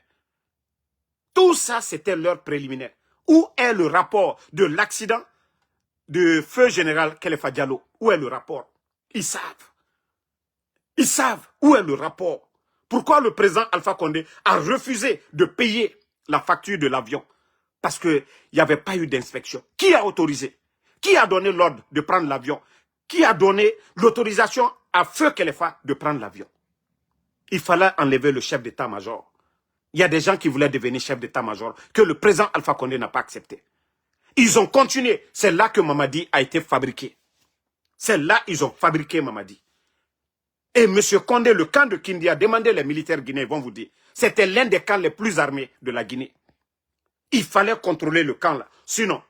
S1: Tout ça, c'était leur préliminaire. Où est le rapport de l'accident de feu général Khalifa Diallo? Où est le rapport? Ils savent. Ils savent où est le rapport. Pourquoi le président Alpha Condé a refusé de payer la facture de l'avion? Parce qu'il n'y avait pas eu d'inspection. Qui a autorisé? Qui a donné l'ordre de prendre l'avion? Qui a donné l'autorisation à Feu Khalifa de prendre l'avion? Il fallait enlever le chef d'état-major. Il y a des gens qui voulaient devenir chef d'état-major que le président Alpha Condé n'a pas accepté. Ils ont continué. C'est là que Mamadi a été fabriqué. C'est là qu'ils ont fabriqué Mamadi. Et M. Condé, le camp de Kindia, demandez les militaires guinéens, ils vont vous dire, c'était l'un des camps les plus armés de la Guinée. Il fallait contrôler le camp là. Sinon,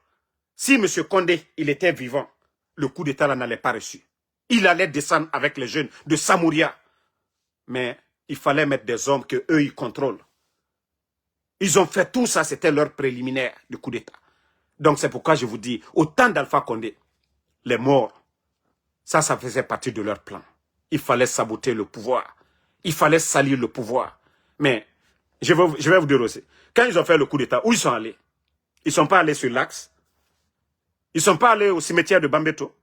S1: si M. Condé, il était vivant, le coup d'État n'allait pas reçu. Il allait descendre avec les jeunes de Samouria. Mais il fallait mettre des hommes que eux ils contrôlent. Ils ont fait tout ça, c'était leur préliminaire du coup d'État. Donc c'est pourquoi je vous dis, au temps d'Alpha Condé, les morts, ça faisait partie de leur plan. Il fallait saboter le pouvoir. Il fallait salir le pouvoir. Mais je vais vous dire aussi, quand ils ont fait le coup d'État, où ils sont allés? Ils ne sont pas allés sur l'axe. Ils ne sont pas allés au cimetière de Bambeto.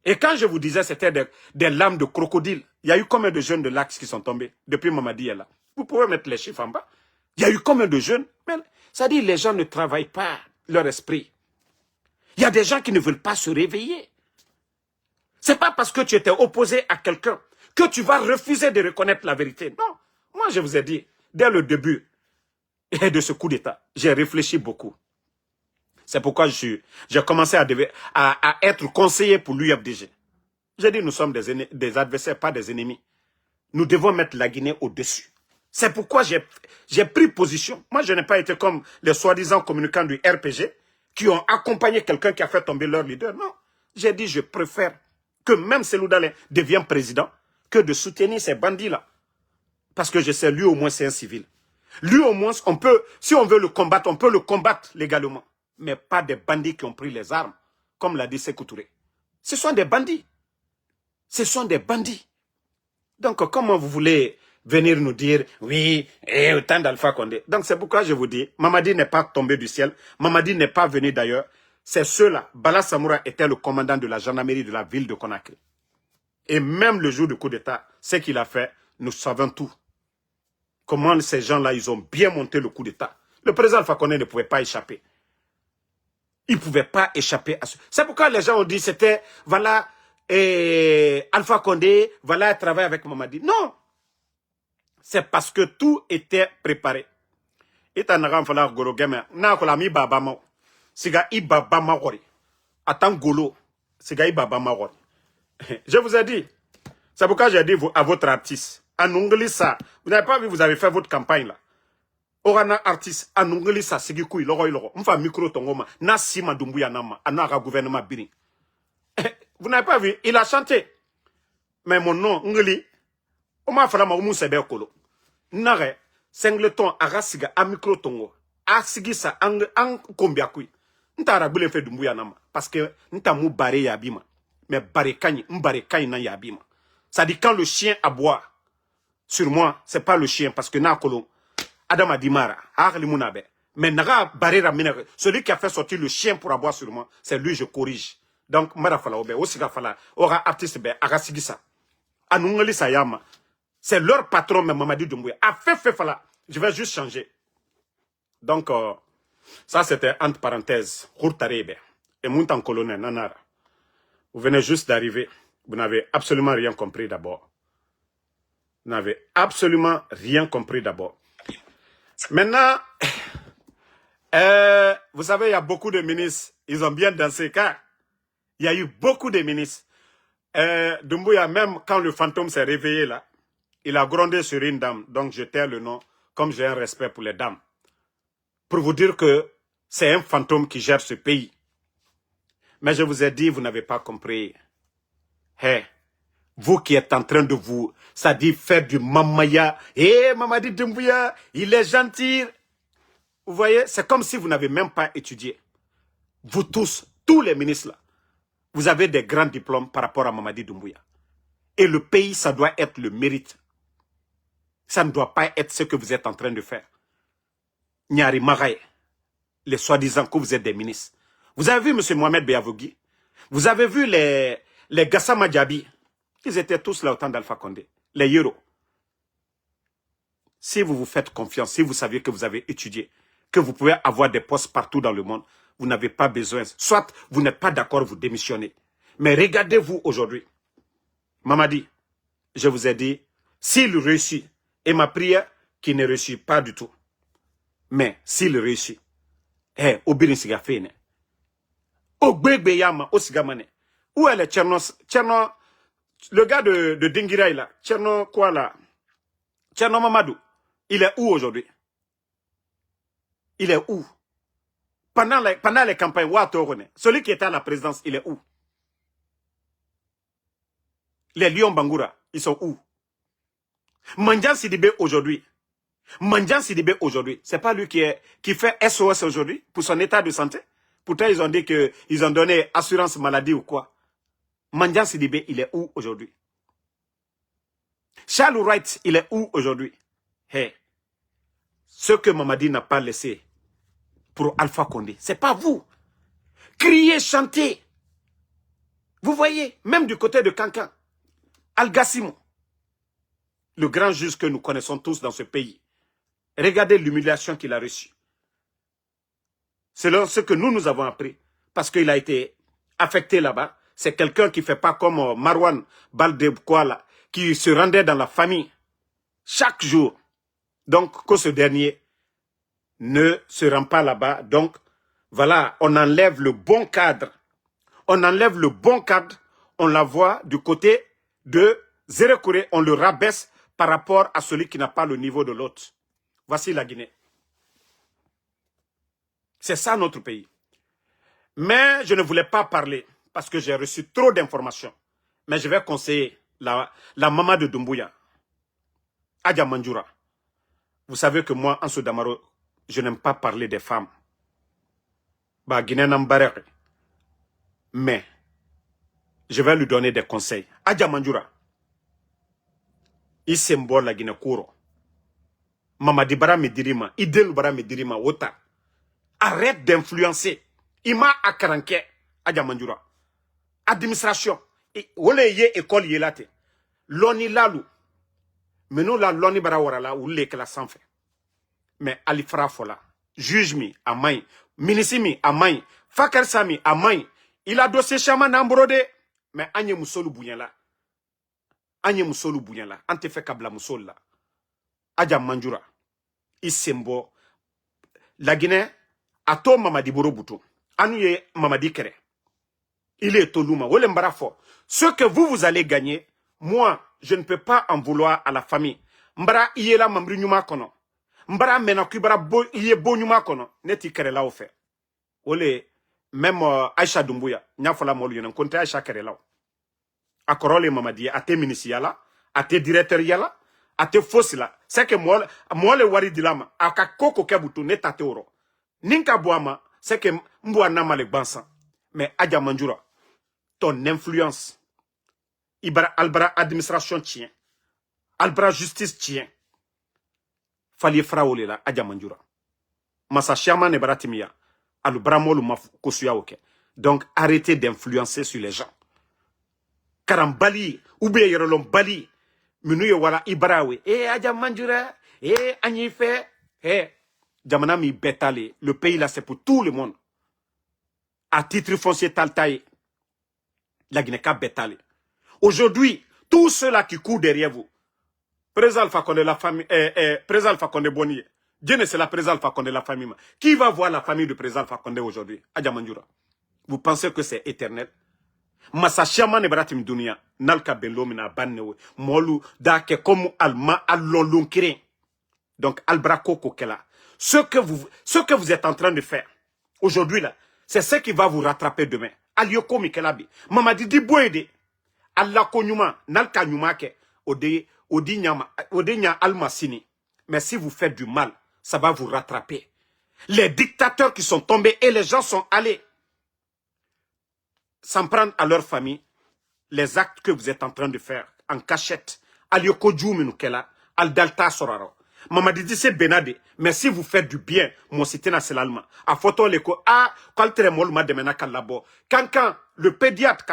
S1: Et quand je vous disais c'était des lames de crocodile, il y a eu combien de jeunes de l'axe qui sont tombés depuis Mamadi est là? Vous pouvez mettre les chiffres en bas. Il y a eu combien de jeunes? Ça dit les gens ne travaillent pas leur esprit. Il y a des gens qui ne veulent pas se réveiller. C'est pas parce que tu étais opposé à quelqu'un que tu vas refuser de reconnaître la vérité. Non. Moi, je vous ai dit, dès le début de ce coup d'État, j'ai réfléchi beaucoup. C'est pourquoi j'ai commencé à être conseiller pour l'UFDG. J'ai dit, nous sommes des adversaires, pas des ennemis. Nous devons mettre la Guinée au-dessus. C'est pourquoi j'ai pris position. Moi, je n'ai pas été comme les soi-disant communicants du RPG qui ont accompagné quelqu'un qui a fait tomber leur leader. Non. J'ai dit, je préfère que même Cellou Dalein devienne président que de soutenir ces bandits-là. Parce que je sais, lui au moins, c'est un civil. Lui au moins, si on veut le combattre, on peut le combattre légalement. Mais pas des bandits qui ont pris les armes, comme l'a dit Sékou Touré. Ce sont des bandits. Ce sont des bandits. Donc, comment vous voulez venir nous dire, oui, et autant d'Alpha Condé? Donc, c'est pourquoi je vous dis, Mamadi n'est pas tombé du ciel. Mamadi n'est pas venu d'ailleurs. C'est ceux-là. Bala Samoura était le commandant de la gendarmerie de la ville de Conakry. Et même le jour du coup d'État, ce qu'il a fait, nous savons tout. Comment ces gens-là, ils ont bien monté le coup d'État. Le président Alpha Condé ne pouvait pas échapper. Il ne pouvait pas échapper à ce... C'est pourquoi les gens ont dit, c'était, voilà, Alpha Condé, voilà, travailler avec Mamadi. Non. C'est parce que tout était préparé. Et tu as fallu goro game, na kola mi baba ma, siga i baba ma gori. Attends golo, siga i baba ma gori. Je vous ai dit, c'est pourquoi j'ai dit à votre artiste, en anglais ça, vous n'avez pas vu, vous avez fait votre campagne là. Orana artiste, en anglais ça, sigi kui, loro. M'fa micro tongoma, na sima dumbuya nama, anara gouvernement biri. Vous n'avez pas vu, il a chanté. Mais mon nom, ngeli, on m'a fait ma umu sebe kolo. Nare, singleton, arasiga, a micro tongo. asigisa ang kombia kui ntara bule fe Doumbouya nama parce que nta mou baré yabima mais baré kanyi na yabima. Ça dit quand le chien aboie sur moi, c'est pas le chien parce que na kolon Adam Adimara munabe. Mais naga baré ramina celui qui a fait sortir le chien pour aboie sur moi, c'est lui je corrige. Donc mara fala obe osiga fala ora artiste be aga sigisa. Anungali sayama. C'est leur patron mais Mamadi Doumbouya a fait fala. Je vais juste changer. Donc ça c'était entre parenthèses Khourtarebe et Muntan colonel Nanara. Vous venez juste d'arriver. Vous n'avez absolument rien compris d'abord. Vous n'avez absolument rien compris d'abord. Maintenant, vous savez, il y a beaucoup de ministres. Ils ont bien dansé car il y a eu beaucoup de ministres. Doumbouya, même quand le fantôme s'est réveillé là, il a grondé sur une dame. Donc je tais le nom, comme j'ai un respect pour les dames. Pour vous dire que c'est un fantôme qui gère ce pays. Mais je vous ai dit, vous n'avez pas compris. Hey, vous qui êtes en train de vous, ça dit faire du mamaya. Mamadi Doumbouya, il est gentil. Vous voyez, c'est comme si vous n'avez même pas étudié. Vous tous, tous les ministres là, vous avez des grands diplômes par rapport à Mamadi Doumbouya. Et le pays, ça doit être le mérite. Ça ne doit pas être ce que vous êtes en train de faire. Nyari Maraye, les soi-disant que vous êtes des ministres. Vous avez vu M. Mohamed Beyavogui? Vous avez vu les Gassama Diaby? Ils étaient tous là au temps d'Alpha Condé. Les Yero. Si vous vous faites confiance, si vous saviez que vous avez étudié, que vous pouvez avoir des postes partout dans le monde, vous n'avez pas besoin. Soit vous n'êtes pas d'accord, vous démissionnez. Mais regardez-vous aujourd'hui. Mamadi, je vous ai dit, s'il réussit, et ma prière qui ne réussit pas du tout, mais s'il réussit, Obiri Sigafene, Ogbegbe Yama, Osigamane, où est le Tcherno, le gars de Dingirai là, Tcherno quoi là, Tcherno Mamadou, il est où aujourd'hui? Il est où? Pendant les campagnes, celui qui était à la présidence, il est où? Les Lions Bangoura, ils sont où? Mandian Sidibé aujourd'hui, c'est pas lui qui fait SOS aujourd'hui pour son état de santé. Pourtant, ils ont dit qu'ils ont donné assurance maladie ou quoi. Mandian Sidibé, il est où aujourd'hui? Charles Wright, il est où aujourd'hui? Hey, ce que Mamadi n'a pas laissé pour Alpha Condé, c'est pas vous. Criez, chantez. Vous voyez, même du côté de Kankan, Al-Gassimo, le grand juge que nous connaissons tous dans ce pays. Regardez l'humiliation qu'il a reçue. C'est ce que nous avons appris. Parce qu'il a été affecté là-bas. C'est quelqu'un qui ne fait pas comme Marwan Baldebkwala, qui se rendait dans la famille chaque jour. Donc, que ce dernier ne se rend pas là-bas. Donc, voilà, on enlève le bon cadre. On enlève le bon cadre. On l'envoie du côté de Zérekouré. On le rabaisse par rapport à celui qui n'a pas le niveau de l'autre. Voici la Guinée. C'est ça notre pays. Mais je ne voulais pas parler parce que j'ai reçu trop d'informations. Mais je vais conseiller la maman de Doumbouya, Adja Manjoura. Vous savez que moi, en Soudamaro, je n'aime pas parler des femmes. Bah, Guinée n'embarque. Mais, je vais lui donner des conseils. Adja Manjoura. Il symbole la Guinée Kouro. Mamadi Bara Medirima, Idel Bara Medirima, Wota. Arrête d'influencer. Ima Akaranke, Adja Manjoura. Administration. Wole ye école yelate. Loni lalu. Mais nous la loni bara warala ou le que la sans fait. Mais Alifra Fola. Juge mi à main. Minisimi à main. Fakar Sami à main. Il a dossier chaman ambrode. Mais Anye Moussolu Bouyala. Anye Moussolu Bouyala. Ante fait kabla Moussol la. Adja Manjoura. Isembo. La Guinée. Ato Mamadi Borobuto. Anouye Mamadi Kere. Il est Tolouma. Wolem Barafo. Ce que vous allez gagner, moi, je ne peux pas en vouloir à la famille. Mbara Iela Mamri Nyuma Kono. Mbara Menakubara Iye Bo Nyuma Kono. Neti Kere la offert. Ole, même Aïcha Doumbouya. Nyafala Molu Yonan. Konte Aïcha Kere la. Akorole Mamadi. Ate ministre yala. Ate directeur yala. Ate fossi la. C'est que moi le wari dilama. Aka koko kebutu netate oro. Ninka Boama, c'est que Mbouana Malek Bansan. Mais Adja Manjura, ton influence, Albra administration tient, Albra justice tient. Fallait fraoler là, Adja Manjura. Massa Chiama ne Baratimia, Alubramol Kosuya Oke. Donc arrêtez d'influencer sur les gens. Karambali, Oubé Yerolom Bali, Minuye Wala Ibrawe, Adja Manjura, Agnife, Djamanami Betale, le pays là c'est pour tout le monde. À titre foncier Taltaï, la Guinée-Ka Betale. Aujourd'hui, tous ceux-là qui courent derrière vous, Président Alpha Condé, la famille, Président Alpha Condé Boni, Dieu ne c'est la Président Alpha Condé, la famille. Qui va voir la famille du Président Alpha Condé aujourd'hui? Adja Manjura. Vous pensez que c'est éternel? Massa Chiama ne Baratim Dunia, Nalka Belomina Bannewe, Molu, Dake comme Alma, Allonlunkire. Donc, Albrako Kokela. Ce que vous êtes en train de faire aujourd'hui là, c'est ce qui va vous rattraper demain. Alioko Mikelabi. Mamadi di boede. Allah konyuma, nalka nyumake, odinya almasini. Mais si vous faites du mal, ça va vous rattraper. Les dictateurs qui sont tombés et les gens sont allés s'en prendre à leur famille, les actes que vous êtes en train de faire en cachette. Alioko Djouminukela, Aldalta Soraro. Mamadi dit c'est Benade, mais si vous faites du bien, mon cité national, à photo l'écho, qualtremolma de menaka labo. Quand le pédiatre,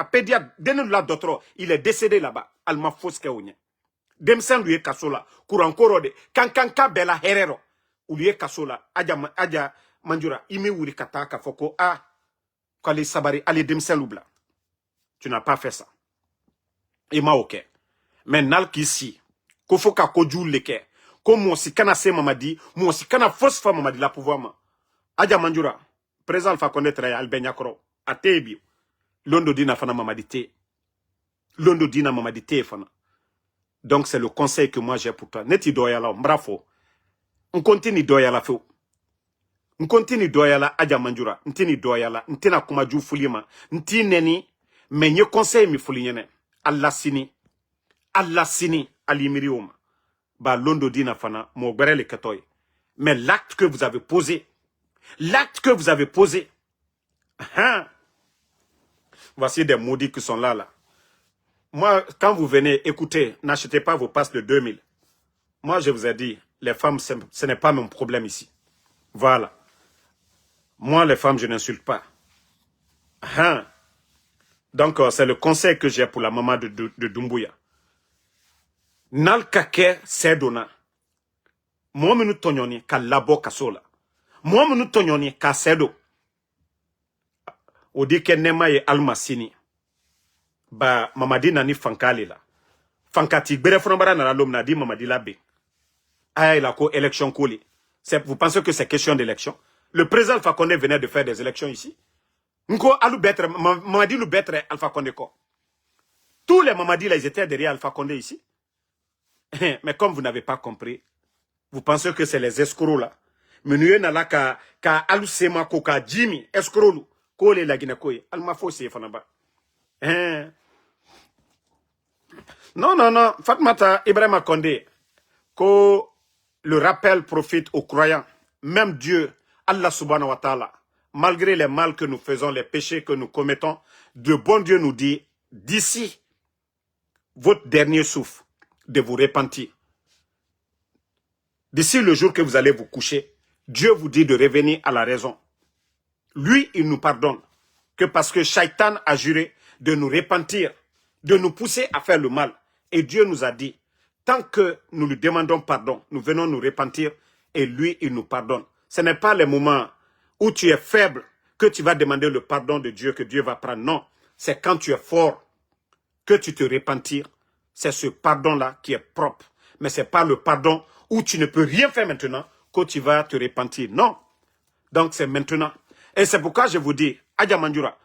S1: denu la d'autre, il est décédé là-bas, alma foske onye. Demsen lui est kasola, kurankoro de, quand bela herero, ou lui est kasola, adja manjura, ime wuri kataka foko, kwali sabari, allez demsen loubla. Tu n'as pas fait ça. Ima ok. Mais nal kisi, kofoka kodjou leke. Comme mon si kana se mamadi, mon si kana force femme mamadi la pouvoir ma. Adja Manjura, président Alpha Condé traye Albeniakro, a tebi. Londo dina fana mamadi te. Londo dina mamadi te fana. Donc c'est le conseil que moi j'ai pour toi. Neti doyala, bravo. On continue doyala feu. On continue doyala Adja Manjura. Ntini doyala, ntina kumaju fulima. Nti neni, mais nye conseil mi fulinyene. Allah sini, alimirioma. Ba londo dina fana, mo le katoy. Mais l'acte que vous avez posé, voici des maudits qui sont là. Moi, quand vous venez, écoutez, n'achetez pas vos passes de 2000. Moi, je vous ai dit, les femmes, ce n'est pas mon problème ici. Voilà. Moi, les femmes, je n'insulte pas. Donc, c'est le conseil que j'ai pour la maman de Doumbouya. Nal kake sedona. Mo menu tonyoni ka labo kasola. Mo menu tonyoni ka sedo. Odi ke nema ye almasini. Ba mamadi nani fankali la. Fankati bere frombara na lom na di mamadi labe. Aya la ko élection koli. Vous pensez que c'est question d'élection? Le président Alpha Condé venait de faire des élections ici. Nko alu betre mamadi lu betre Alpha Condé ko. Tous les mamadi là ils étaient derrière Alpha Condé ici. Mais comme vous n'avez pas compris, vous pensez que c'est les escrocs là. Mais nous n'avons là qu'à alusema koka Jimmy escroc ko le la Guinée koye alma fossé fanaba. Non, Fatmata Ibrahima Condé, que le rappel profite aux croyants. Même Dieu, Allah subhanahu wa ta'ala, malgré les mal que nous faisons, les péchés que nous commettons, de bon Dieu nous dit, d'ici votre dernier souffle, de vous repentir. D'ici le jour que vous allez vous coucher, Dieu vous dit de revenir à la raison. Lui, il nous pardonne. Que parce que Shaitan a juré de nous repentir, de nous pousser à faire le mal. Et Dieu nous a dit, tant que nous lui demandons pardon, nous venons nous repentir et lui, il nous pardonne. Ce n'est pas le moment où tu es faible que tu vas demander le pardon de Dieu, que Dieu va prendre. Non, c'est quand tu es fort que tu te repentir. C'est ce pardon-là qui est propre. Mais ce n'est pas le pardon où tu ne peux rien faire maintenant que tu vas te repentir. Non. Donc c'est maintenant. Et c'est pourquoi je vous dis, Adja Manjura,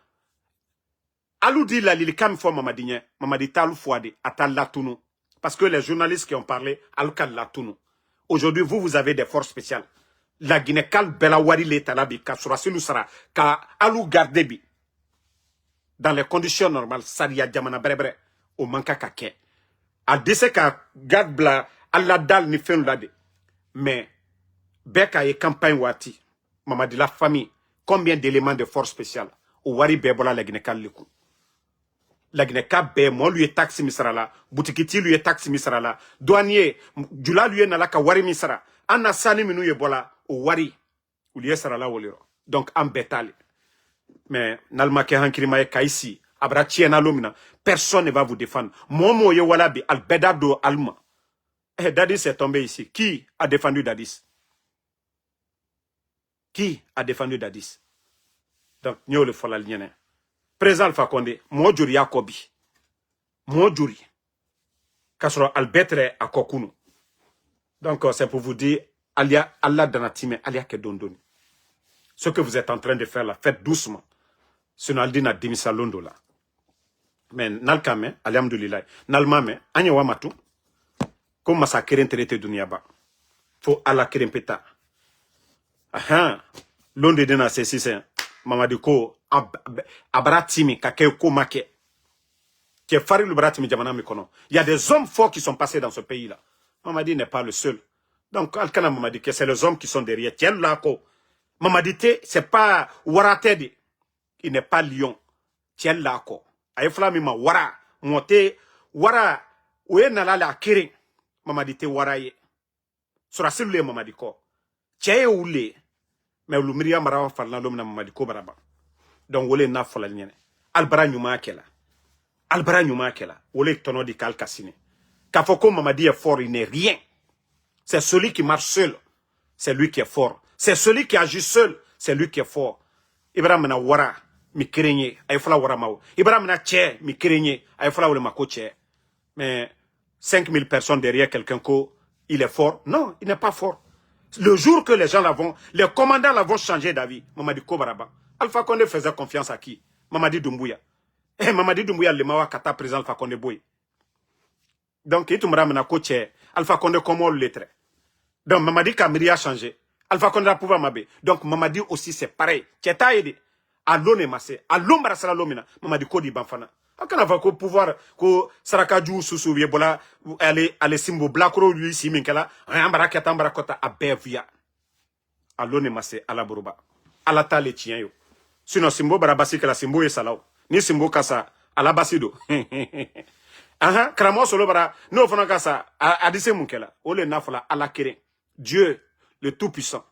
S1: alou di la lilikam fo mamadinye, mamadi talu fouade, atal latunu. Parce que les journalistes qui ont parlé, alukal latunu. Aujourd'hui, vous avez des forces spéciales. La Guinée kal belawari le talabi, ka surasilu sara, ka alou gardebi. Dans les conditions normales, saria diamana brebre, au manka kake. Al dese ka garde bla, alla dal ni fen lade. Mais, beka ye campagne wati. Mamadi, la famille, combien d'éléments de force spéciale? Au Wari Bebola, la Guinée Kalikou. La Guinée Kabé, moi lui est taxi misrala, Boutikiti lui est taxi misrala, douanier, Djula lui est nalaka Wari misra, Anna Sani minou ye bola, au Wari, ou lui est sarala wolero. Donc, en bétal. Mais, Nalma ke hankirima e kaisi, abra tiena lomina, personne ne va vous défendre. Momo ye walabi, al bedado alma. Eh, Dadis est tombé ici. Qui a défendu Dadis? Qui a défendu Dadis? Donc, nous le fola ligne. Président Alpha Condé, moi juri Yakobi. Moi juri. Kasro albetre à Kokunu. Donc, c'est pour vous dire, alia Allah danatime, alia ke dondoni. Ce que vous êtes en train de faire là, faites doucement. Sinon, aldina dimisa londo là. Mais, nalkame, alhamdulillah, nalmame, anya wamatu, comme masa keren terete duniaba. Faut ala keren peta. Aha, londo dena c'est Mamadi ko abratimi kake ko make qui est Farid Bratimi Jamana Mikono. Il y a des hommes forts qui sont passés dans ce pays-là. Mamadi n'est pas le seul. Donc, Alkana Mamadi, que c'est les hommes qui sont derrière. Tiens là, ko. Mamadi, c'est pas Waratedi. Il n'est pas lion. Tiens là, ko. Aïfla mima Wara. Mote Wara. Oué nala la kiri. Mamadi te Waraye. Sura silule Mamadi ko. Tiens oule. Mais le Myriam Marawa Falna l'homme Mamadi ko baraba. Donc, wole na fola ligne. Albara nyuma kela. Albara nyuma kela. Wole tono di kal kasine. Kafoko Mamadi est fort, il n'est rien. C'est celui qui marche seul. C'est lui qui est fort. C'est celui qui agit seul. C'est lui qui est fort. Ibrahim na wara. Mi kerenye. Ayfala wara mao. Ibrahim na tche. Mi kerenye. Ayfala wole mako tche. Mais 5000 personnes derrière quelqu'un ko, il est fort. Non, il n'est pas fort. Le jour que les gens l'avont, les commandants l'avont changé d'avis. Mamadi Kobaraba. Alpha Condé faisait confiance à qui? Mamadi Doumbouya. Eh, Mamadi Doumbouya, le mawa kata président Alpha Condé boy. Donc, il tombe na coach Alpha Condé comme on l'être. Donc, Mamadi Kamiri a changé. Alpha Condé a pouvoir mabé. Donc, Mamadi aussi, c'est pareil. Tcheta aidé. À l'on est massé. À l'ombre à l'omina. Mamadi Kodi Banfana. Quand on va pouvoir, que Sarakaju Soussou, Yebola, aller Simbo, Blacro, lui, Siminkela, Ambarakata, Ambarakota, à Bevia. À l'on est massé, à la Boruba. À la tale tien yo. Sinon, Simbo Barabasi, que la Simbo est salao. Ni Simbo Kassa, à la Basido. Aha, Kramo Solo Bara, no Fonakasa, à Disse Munkela, Ole Nafla, à la Kéré. Dieu, le Tout-Puissant.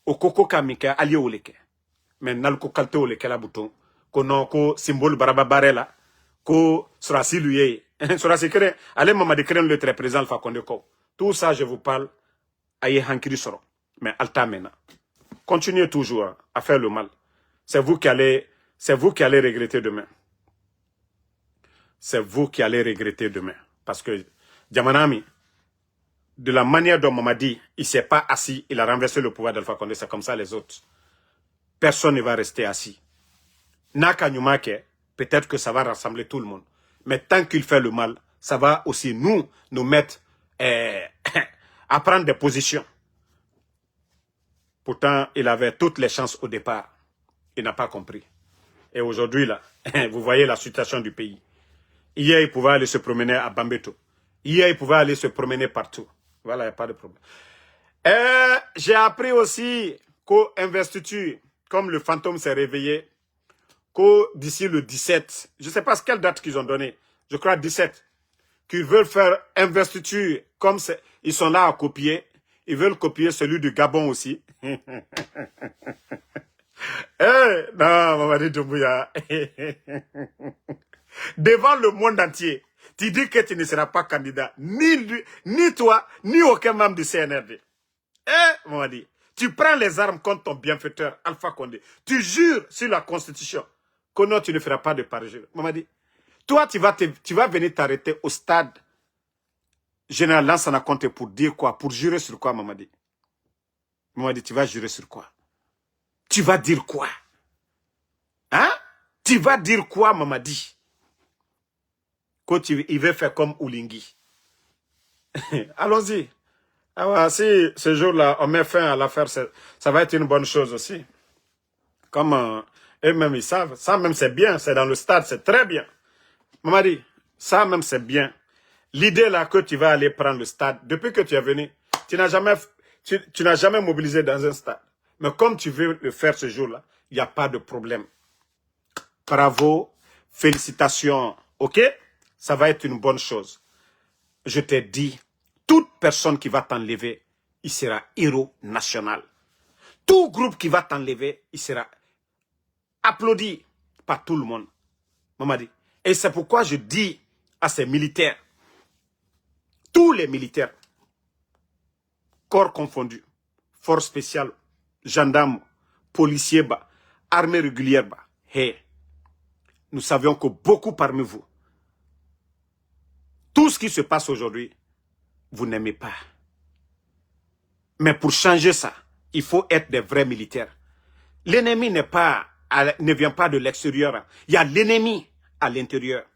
S1: Au Koko Kamika, allié au leke. Mais Nalko Kalte au leke la bouton. Konon, ko symbole Barababarela. Ko Surasi lui Surasi Kéré. Allez, maman de Kéré, le très présent, Alpha Condé ko. Tout ça, je vous parle. Aye Hankiri Soro. Mais Alta Mena. Continuez toujours à faire le mal. C'est vous qui allez regretter demain. C'est vous qui allez regretter demain. Parce que Djamanami, de la manière dont Mamadi, il ne s'est pas assis, il a renversé le pouvoir d'Alpha Condé, c'est comme ça les autres. Personne ne va rester assis. Naka Nyumake, peut-être que ça va rassembler tout le monde. Mais tant qu'il fait le mal, ça va aussi nous mettre à prendre des positions. Pourtant, il avait toutes les chances au départ. Il n'a pas compris. Et aujourd'hui, là, vous voyez la situation du pays. Hier, il pouvait aller se promener à Bambeto. Hier, il pouvait aller se promener partout. Voilà, il n'y a pas de problème. J'ai appris aussi qu'au investiture, comme le fantôme s'est réveillé, qu'au d'ici le 17, je ne sais pas quelle date qu'ils ont donné, je crois 17, qu'ils veulent faire investiture, comme ils sont là à copier, ils veulent copier celui du Gabon aussi. Non, Mamadi Doumbouya. Devant le monde entier, tu dis que tu ne seras pas candidat, ni toi, ni aucun membre du CNRD. Mamadi, tu prends les armes contre ton bienfaiteur, Alpha Condé. Tu jures sur la Constitution que non, tu ne feras pas de parjure. Mamadi, toi, tu vas venir t'arrêter au stade général Lansana Conté pour dire quoi? Pour jurer sur quoi, Mamadi? Mamadi, tu vas jurer sur quoi? Tu vas dire quoi? Hein? Tu vas dire quoi, Mamadi? Quand il veut faire comme Oulingi. Allons-y. Alors, si ce jour-là, on met fin à l'affaire, ça va être une bonne chose aussi. Comme eux-mêmes, ils savent. Ça même, c'est bien. C'est dans le stade, c'est très bien. Mamadi, ça même, c'est bien. L'idée là que tu vas aller prendre le stade, depuis que tu es venu, tu n'as jamais mobilisé dans un stade. Mais comme tu veux le faire ce jour-là, il n'y a pas de problème. Bravo, félicitations, ok? Ça va être une bonne chose. Je t'ai dit, toute personne qui va t'enlever, il sera héros national. Tout groupe qui va t'enlever, il sera applaudi par tout le monde. Mamadi. Et c'est pourquoi je dis à ces militaires, tous les militaires, corps confondus, forces spéciales, gendarmes, policiers, bah, armée régulière, bah, hey, nous savions que beaucoup parmi vous, tout ce qui se passe aujourd'hui, vous n'aimez pas. Mais pour changer ça, il faut être des vrais militaires. L'ennemi ne vient pas de l'extérieur. Il y a l'ennemi à l'intérieur.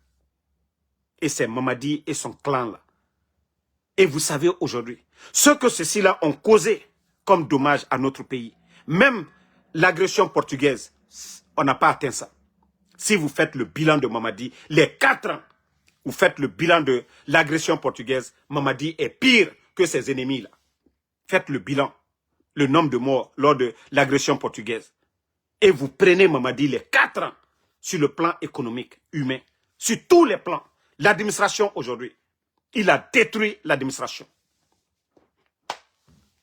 S1: Et c'est Mamadi et son clan là. Et vous savez aujourd'hui, ce que ceux-ci-là ont causé comme dommage à notre pays, même l'agression portugaise, on n'a pas atteint ça. Si vous faites le bilan de Mamadi, les 4 ans, vous faites le bilan de l'agression portugaise, Mamadi est pire que ses ennemis-là. Faites le bilan, le nombre de morts lors de l'agression portugaise. Et vous prenez Mamadi les 4 ans sur le plan économique, humain, sur tous les plans. L'administration aujourd'hui, il a détruit l'administration.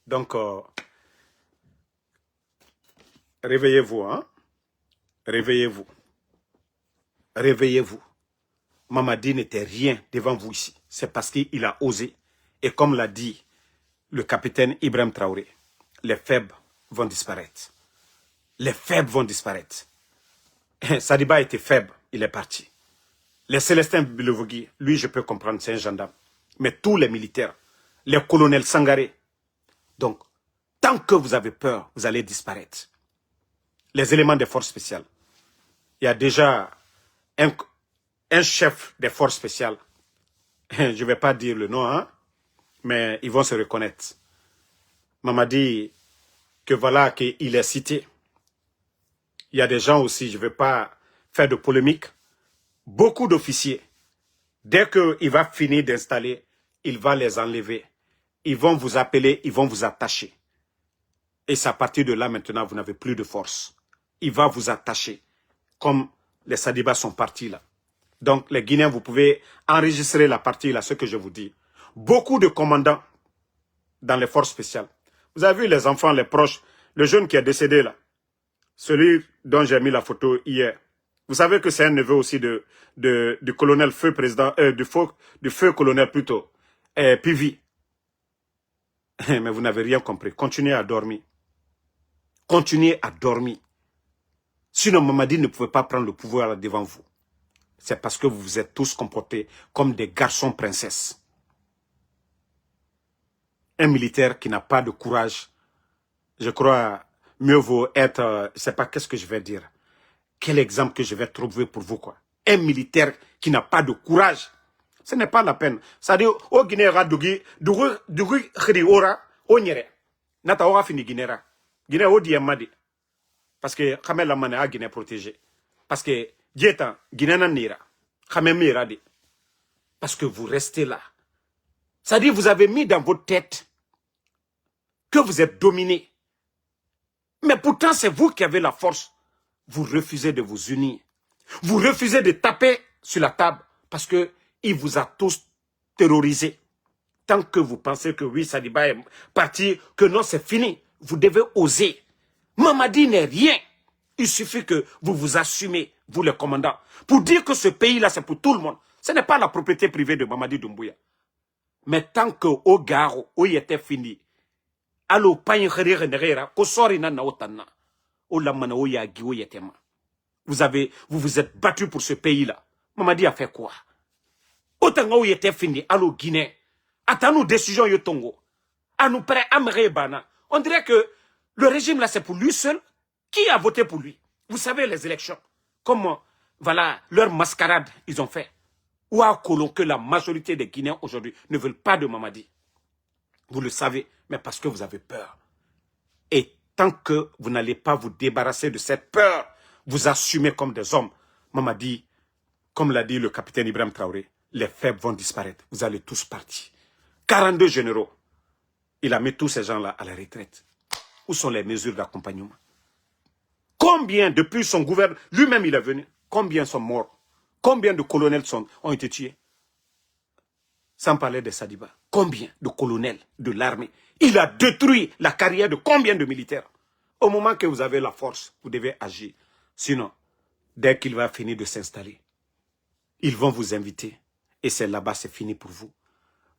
S1: Donc, réveillez-vous, hein? Réveillez-vous. Réveillez-vous. Mamadi n'était rien devant vous ici. C'est parce qu'il a osé. Et comme l'a dit le capitaine Ibrahim Traoré, les faibles vont disparaître. Les faibles vont disparaître. Sadiba était faible, il est parti. Les Célestins Bilevogui, lui je peux comprendre, c'est un gendarme. Mais tous les militaires, les colonels Sangaré. Donc, tant que vous avez peur, vous allez disparaître. Les éléments des forces spéciales. Il y a déjà un chef des forces spéciales. Je ne vais pas dire le nom, hein, mais ils vont se reconnaître. Mamadi, que voilà qu'il est cité. Il y a des gens aussi, je ne vais pas faire de polémique. Beaucoup d'officiers, dès qu'il va finir d'installer, il va les enlever. Ils vont vous appeler, ils vont vous attacher. Et c'est à partir de là maintenant, vous n'avez plus de force. Il va vous attacher, comme les Sadibas sont partis là. Donc les Guinéens, vous pouvez enregistrer la partie là, ce que je vous dis. Beaucoup de commandants dans les forces spéciales. Vous avez vu les enfants, les proches, le jeune qui est décédé là. Celui dont j'ai mis la photo hier. Vous savez que c'est un neveu aussi du colonel feu président, du feu colonel plutôt, Pivi. Mais vous n'avez rien compris. Continuez à dormir. Continuez à dormir. Sinon, Mamadi ne pouvait pas prendre le pouvoir devant vous. C'est parce que vous vous êtes tous comportés comme des garçons princesses. Un militaire qui n'a pas de courage, je crois, mieux vaut être, je ne sais pas qu'est-ce que je vais dire. Quel exemple que je vais trouver pour vous, quoi. Un militaire qui n'a pas de courage, ce n'est pas la peine. C'est-à-dire, au Guinée, Dugu Khiriora, au Nyere, Nata Ora fini Guinée. Guinée, au Diamadi. Parce que, Kamel Lamane a Guinée protégée. Parce que, Dietan, Guinée Nira, Kamel Miradi. Parce que vous restez là. C'est-à-dire, vous avez mis dans votre tête que vous êtes dominé. Mais pourtant, c'est vous qui avez la force. Vous refusez de vous unir. Vous refusez de taper sur la table parce qu'il vous a tous terrorisés. Tant que vous pensez que oui, Sadiba est parti, que non, c'est fini. Vous devez oser. Mamadi n'est rien. Il suffit que vous vous assumez, vous les commandants, pour dire que ce pays-là, c'est pour tout le monde. Ce n'est pas la propriété privée de Mamadi Doumbouya. Mais tant que au garo, où il était fini, allo pain renera, ko sori na naotana. Vous vous êtes battu pour ce pays-là. Mamadi a fait quoi? Autant où il était fini, allo Guinée. Attends-nous décision yotongo. À nous prêts à bana. On dirait que le régime là c'est pour lui seul. Qui a voté pour lui? Vous savez les élections. Comment, voilà, leur mascarade ils ont fait. Ou à Colon que la majorité des Guinéens aujourd'hui ne veulent pas de Mamadi. Vous le savez, mais parce que vous avez peur. Et tant que vous n'allez pas vous débarrasser de cette peur, vous assumez comme des hommes. Mamadi, comme l'a dit le capitaine Ibrahim Traoré, les faibles vont disparaître. Vous allez tous partir. 42 généraux. Il a mis tous ces gens-là à la retraite. Où sont les mesures d'accompagnement? Combien, depuis son gouvernement, lui-même il est venu, combien sont morts? Combien de colonels ont été tués? Sans parler de Sadiba. Combien de colonels de l'armée? Il a détruit la carrière de combien de militaires? Au moment que vous avez la force, vous devez agir. Sinon, dès qu'il va finir de s'installer, ils vont vous inviter. Et c'est là-bas, c'est fini pour vous.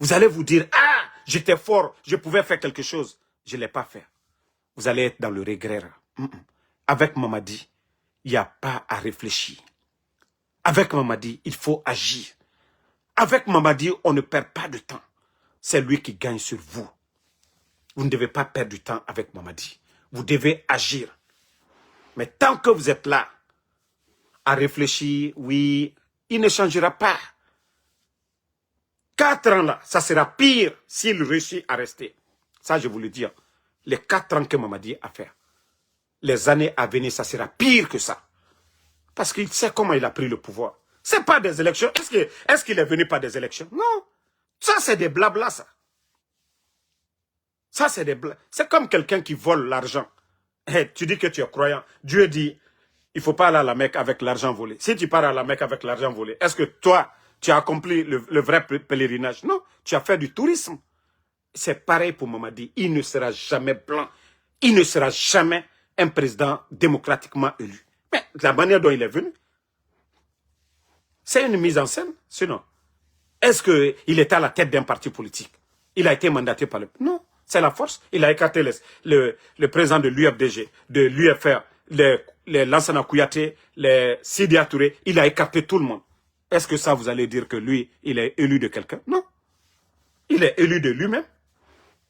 S1: Vous allez vous dire, ah, j'étais fort, je pouvais faire quelque chose. Je ne l'ai pas fait. Vous allez être dans le regret. Avec Mamadi, il n'y a pas à réfléchir. Avec Mamadi, il faut agir. Avec Mamadi, on ne perd pas de temps. C'est lui qui gagne sur vous. Vous ne devez pas perdre du temps avec Mamadi. Vous devez agir. Mais tant que vous êtes là, à réfléchir, oui, il ne changera pas. 4 ans là, ça sera pire s'il réussit à rester. Ça, je vous le dis. Les 4 ans que Mamadi a fait, les années à venir, ça sera pire que ça. Parce qu'il sait comment il a pris le pouvoir. Ce n'est pas des élections. Est-ce qu'il est venu par des élections? Non. Ça, c'est des blabla, ça. Ça, c'est des blabla. C'est comme quelqu'un qui vole l'argent. Hey, tu dis que tu es croyant. Dieu dit, il ne faut pas aller à la Mecque avec l'argent volé. Si tu pars à la Mecque avec l'argent volé, est-ce que toi, tu as accompli le vrai pèlerinage? Non, tu as fait du tourisme. C'est pareil pour Mamadi. Il ne sera jamais blanc. Il ne sera jamais un président démocratiquement élu. Mais la manière dont il est venu, c'est une mise en scène. Sinon, est-ce qu'il était à la tête d'un parti politique? Il a été mandaté par le... Non, c'est la force. Il a écarté le président de l'UFDG, de l'UFR, Lansana Kouyaté, les Sidi Touré. Il a écarté tout le monde. Est-ce que ça, vous allez dire que lui, il est élu de quelqu'un? Non. Il est élu de lui-même.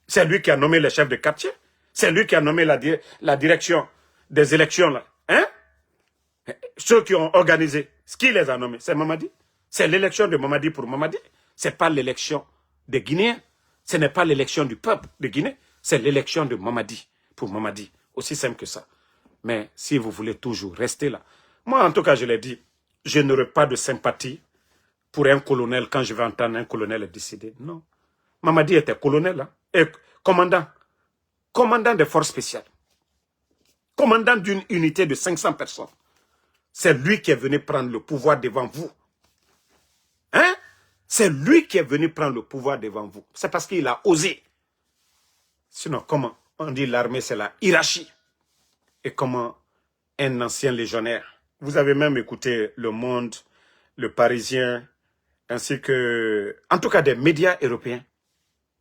S1: C'est lui qui a nommé les chefs de quartier. C'est lui qui a nommé la direction des élections là. Hein? Ceux qui ont organisé. Ce qui les a nommés, c'est Mamadi. C'est l'élection de Mamadi pour Mamadi. Ce n'est pas l'élection des Guinéens. Ce n'est pas l'élection du peuple de Guinée. C'est l'élection de Mamadi pour Mamadi. Aussi simple que ça. Mais si vous voulez toujours rester là. Moi, en tout cas, je l'ai dit, je n'aurai pas de sympathie pour un colonel quand je vais entendre un colonel décider. Non. Mamadi était colonel, hein, et commandant. Commandant des forces spéciales. Commandant d'une unité de 500 personnes. C'est lui qui est venu prendre le pouvoir devant vous. Hein? C'est lui qui est venu prendre le pouvoir devant vous. C'est parce qu'il a osé. Sinon, comment? On dit l'armée, c'est la hiérarchie. Et comment un ancien légionnaire. Vous avez même écouté Le Monde, Le Parisien, ainsi que, en tout cas, des médias européens.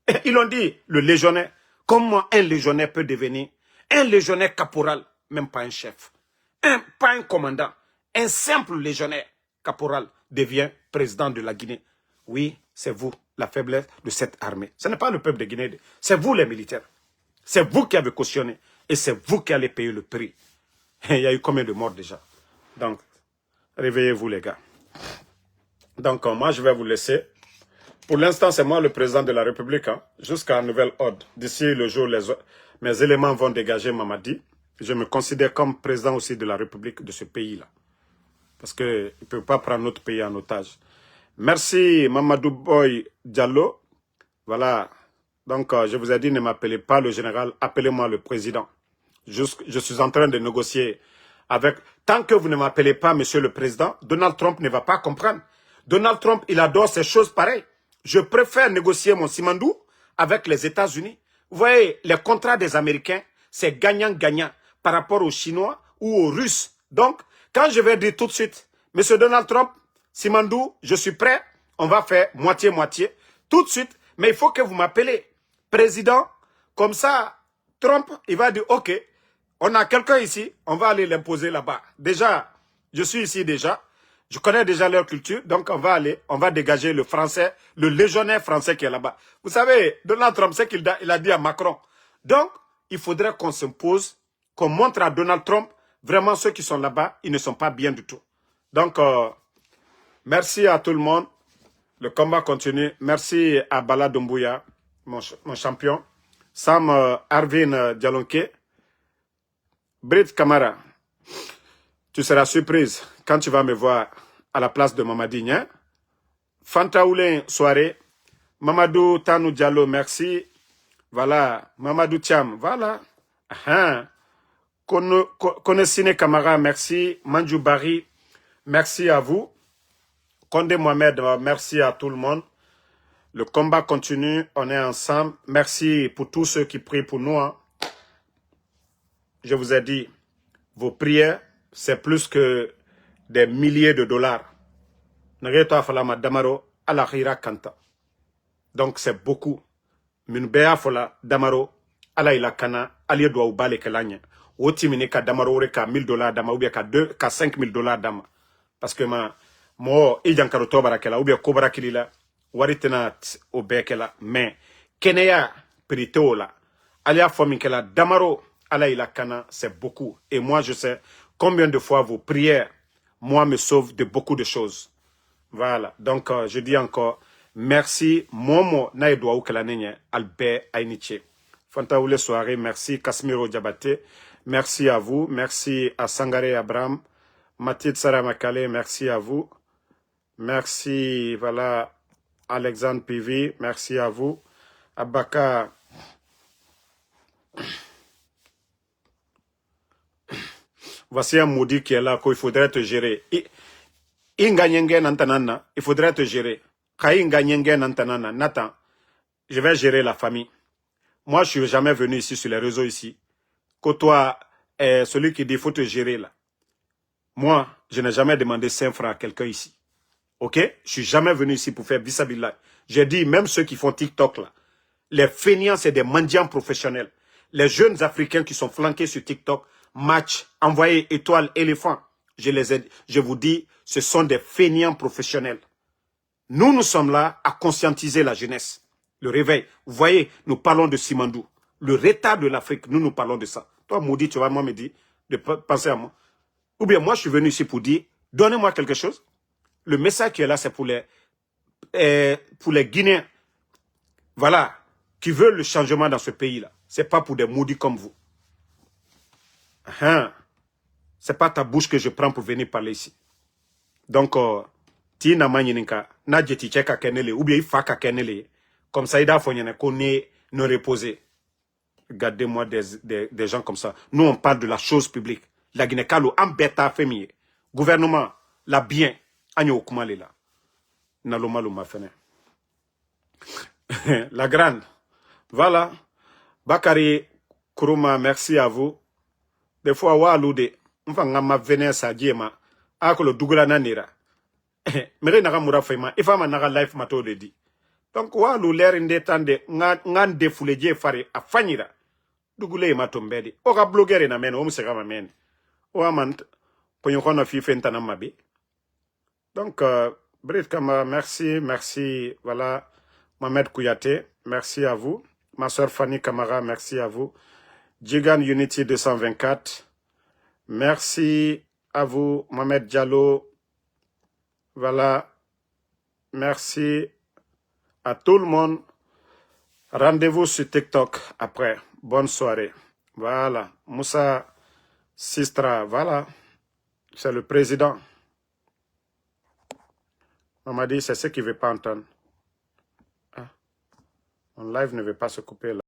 S1: Et ils ont dit, le légionnaire, comment un légionnaire peut devenir un légionnaire caporal, même pas un chef, pas un commandant, un simple légionnaire caporal devient président de la Guinée. Oui, c'est vous, la faiblesse de cette armée. Ce n'est pas le peuple de Guinée, c'est vous les militaires. C'est vous qui avez cautionné et c'est vous qui allez payer le prix. Et il y a eu combien de morts déjà? Donc, réveillez-vous les gars. Donc, moi, je vais vous laisser. Pour l'instant, c'est moi le président de la République, hein, jusqu'à nouvel ordre. D'ici le jour, mes éléments vont dégager Mamadi. Je me considère comme président aussi de la République de ce pays-là. Parce qu'il ne peut pas prendre notre pays en otage. Merci Mamadou Boy Diallo. Voilà. Donc, je vous ai dit, ne m'appelez pas le général, appelez-moi le président. Je suis en train de négocier avec... Tant que vous ne m'appelez pas monsieur le président, Donald Trump ne va pas comprendre. Donald Trump, il adore ces choses pareilles. Je préfère négocier mon Simandou avec les États-Unis. Vous voyez, les contrats des Américains, c'est gagnant-gagnant par rapport aux Chinois ou aux Russes. Donc, quand je vais dire tout de suite, monsieur Donald Trump, Simandou, je suis prêt, on va faire moitié-moitié, tout de suite, mais il faut que vous m'appelez président. Comme ça, Trump, il va dire, ok, on a quelqu'un ici, on va aller l'imposer là-bas. Déjà, je suis ici déjà. Je connais déjà leur culture, donc on va dégager le français, le légionnaire français qui est là-bas. Vous savez, Donald Trump, c'est qu'il a dit à Macron. Donc, il faudrait qu'on s'impose, qu'on montre à Donald Trump, vraiment ceux qui sont là-bas, ils ne sont pas bien du tout. Donc, merci à tout le monde. Le combat continue. Merci à Bala Doumbouya, mon champion. Sam Arvin Dialonke. Britt Kamara. Tu seras surprise quand tu vas me voir à la place de Mamadi Nia. Fanta Oulin, soirée. Mamadou Tanou Diallo, merci. Voilà. Mamadou Thiam, voilà. Konesine Kamara, merci. Manjou Bari, merci à vous. Condé Mohamed, merci à tout le monde. Le combat continue, on est ensemble. Merci pour tous ceux qui prient pour nous. Hein. Je vous ai dit, vos prières, c'est plus que des milliers de dollars. Donc c'est beaucoup. Minbea fola damaro ala ila kana ali doit ubale kelanya. Oti minika damaro reka $1000 dama ou bien ka $5000 dama. Parce que mo ijankaro tobara kela ou bien kobara kilila waritena obekela mais keneya priteola alia fominkela damaro ala ila kana c'est beaucoup et moi je sais combien de fois vos prières moi me sauvent de beaucoup de choses. Voilà, donc je dis encore merci Momo Naïdoua Oukelanenye Albert Ainiche. Fantaoule soirée, merci Kasmiro Diabaté, merci à vous, merci à Sangare Abraham, Mathilde Saramakale, merci à vous, merci, voilà, Alexandre Pivi, merci à vous, Abaka. Voici un maudit qui est là, qu'il faudrait te gérer. Il faudrait te gérer. Nathan, je vais gérer la famille. Moi, je suis jamais venu ici sur les réseaux ici. Que toi, celui qui dit il faut te gérer là. Moi, je n'ai jamais demandé 5 francs à quelqu'un ici. Ok? Je suis jamais venu ici pour faire bisabilla. J'ai dit, même ceux qui font TikTok là, les feignants, c'est des mendiants professionnels. Les jeunes Africains qui sont flanqués sur TikTok, match, envoyés étoiles, éléphants. Je vous dis, ce sont des feignants professionnels. Nous sommes là à conscientiser la jeunesse. Le réveil. Vous voyez, nous parlons de Simandou. Le retard de l'Afrique, nous parlons de ça. Toi, maudit, tu vas moi me dire de penser à moi. Ou bien moi, je suis venu ici pour dire, donnez-moi quelque chose. Le message qui est là, c'est pour les Guinéens. Voilà, qui veulent le changement dans ce pays-là. C'est pas pour des maudits comme vous. C'est pas ta bouche que je prends pour venir parler ici. Donc, ti na manyininka, na jeti cheka kenele, ou bien il fa ka kenele. Comme ça, il a fallu qu'on est non reposé. Regardez-moi des gens comme ça. Nous, on parle de la chose publique. La Guinée-Kalo, en bêta féminin. Gouvernement, la bien, agno kumale la. Naloma lo mafene. La grande. Voilà. Bakari Kuruma, merci à vous. Des fois, wa alude. Enfin, ma venin sa diema. Akolo dugula nanira. Mere naga mura fema. Ifama naga life mato de di. Donc, wa alu l'air indétende. Ngan defoule die fare a fanyira. Dugule mato mbedi. Oka blogger na mene. Omu sega ma mene. Owa man. Ponyokona fi fentana mabi. Donc, Brit Kamara, merci. Merci. Voilà. Mohamed Kouyaté, merci à vous. Ma soeur Fanny Kamara, merci à vous. Jigan Unity 224, merci à vous. Mohamed Diallo, voilà. Merci à tout le monde. Rendez-vous sur TikTok après. Bonne soirée. Voilà. Moussa Sistra, voilà. C'est le président. On m'a dit, c'est ce qu'il ne veut pas entendre. Mon live ne veut pas se couper là.